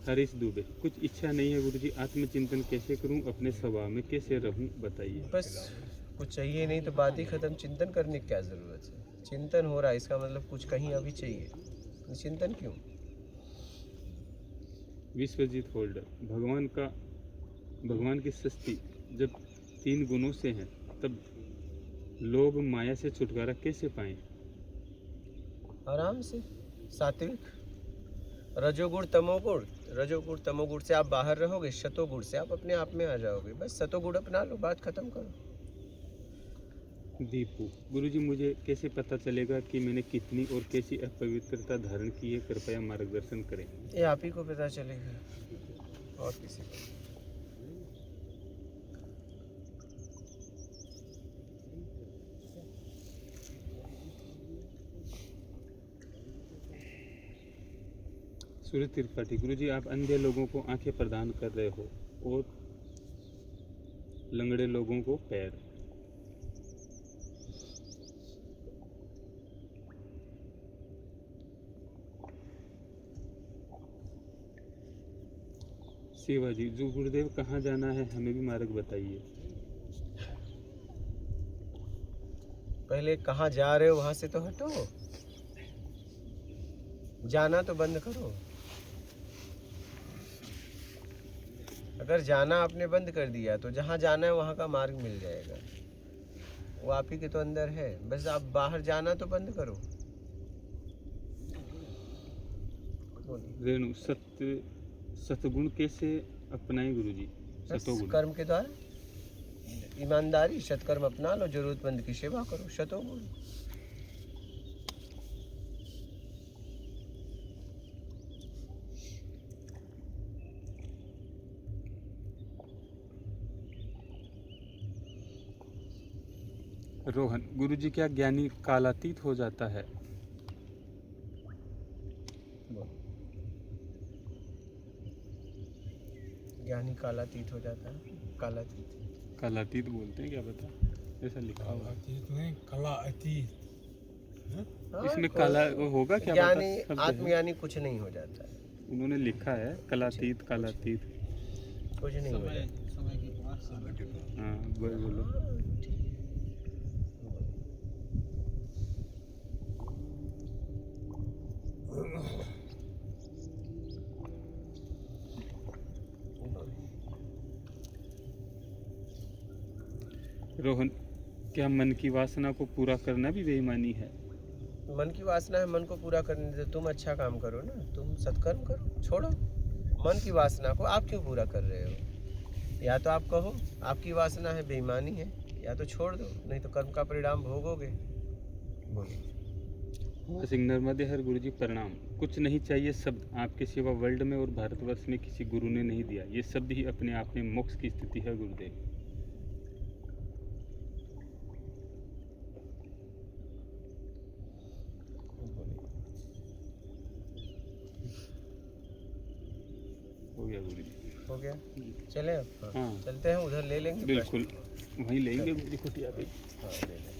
हरीश दुबे, कुछ इच्छा नहीं है गुरुजी, आत्मचिंतन कैसे करूं, अपने स्वभाव में कैसे रहूं, बताइए। बस कुछ चाहिए नहीं तो बात ही खत्म। चिंतन करने की क्या ज़रूरत है? चिंतन हो रहा है, इसका मतलब कुछ कहीं अभी चाहिए। चिंतन क्यों? विश्वजीत होल्डर, भगवान की सृष्टि जब 3 गुणों से है, तब लोभ माया से छुटकारा कैसे पाएं? आराम से, सात्विक, रजोगुण तमोगुण। रजोगुण तमोगुण से आप बाहर रहोगे, शतोगुण से आप अपने आप में आ जाओगे। बस सतोगुण अपना लो, बात खत्म करो। दीपू, गुरुजी मुझे कैसे पता चलेगा कि मैंने कितनी और कैसी अपवित्रता धारण की है, कृपया मार्गदर्शन करें। ये आप ही को पता चलेगा और किसी को। सूरज त्रिपाठी, गुरुजी आप अंधे लोगों को आंखें प्रदान कर रहे हो और लंगड़े लोगों को पैर। शिवाजी, जो गुरुदेव कहाँ जाना है, हमें भी मार्ग बताइए। पहले कहाँ जा रहे हो वहां से तो हटो, जाना तो बंद करो। अगर जाना आपने बंद कर दिया तो जहाँ जाना है वहाँ का मार्ग मिल जाएगा। वो आप ही के तो अंदर है, बस आप बाहर जाना तो बंद करो। बोलिए। रेणु, सतगुण कैसे अपनाएं गुरुजी? बस सतोगुण। कर्म के द्वारा, ईमानदारी, सत्कर्म अपना लो, जरूरतमंद की सेवा करो, शतोगुण। रोहन, गुरुजी क्या ज्ञानी कालातीत हो जाता है? ज्ञानी कालातीत हो जाता है। कालातीत, कालातीत बोलते हैं, क्या पता, ऐसा लिखा हुआ है। अतीत नहीं, कला अतीत। हाँ, इसमें काला वो होगा क्या पता, ज्ञानी शब्द है। आत्मज्ञानी कुछ नहीं हो जाता है, उन्होंने लिखा है कलातीत, कालातीत। कुछ नहीं हो जाता। हाँ, बोलो। रोहन, क्या मन की वासना को पूरा करना भी बेईमानी है? मन की वासना है, मन को पूरा करने दो। तुम अच्छा काम करो ना, तुम सत्कर्म करो, छोड़ो मन की वासना को। आप क्यों पूरा कर रहे हो? या तो आप कहो आपकी वासना है, बेईमानी है, या तो छोड़ दो, नहीं तो कर्म का परिणाम भोगोगे। बोलो। सिंह नर्मदे हर गुरुजी प्रणाम। कुछ नहीं चाहिए शब्द आपके सिवा वर्ल्ड में और भारतवर्ष में किसी गुरु ने नहीं दिया। ये शब्द ही अपने आप में मोक्ष की स्थिति है गुरुदेव। हो गया गुरुजी। हो गया, चले अब। हाँ। चलते हैं, उधर ले लेंगे। बिल्कुल, वहीं लेंगे गुरुजी, कुटिया पे। हाँ, ले लेंगे।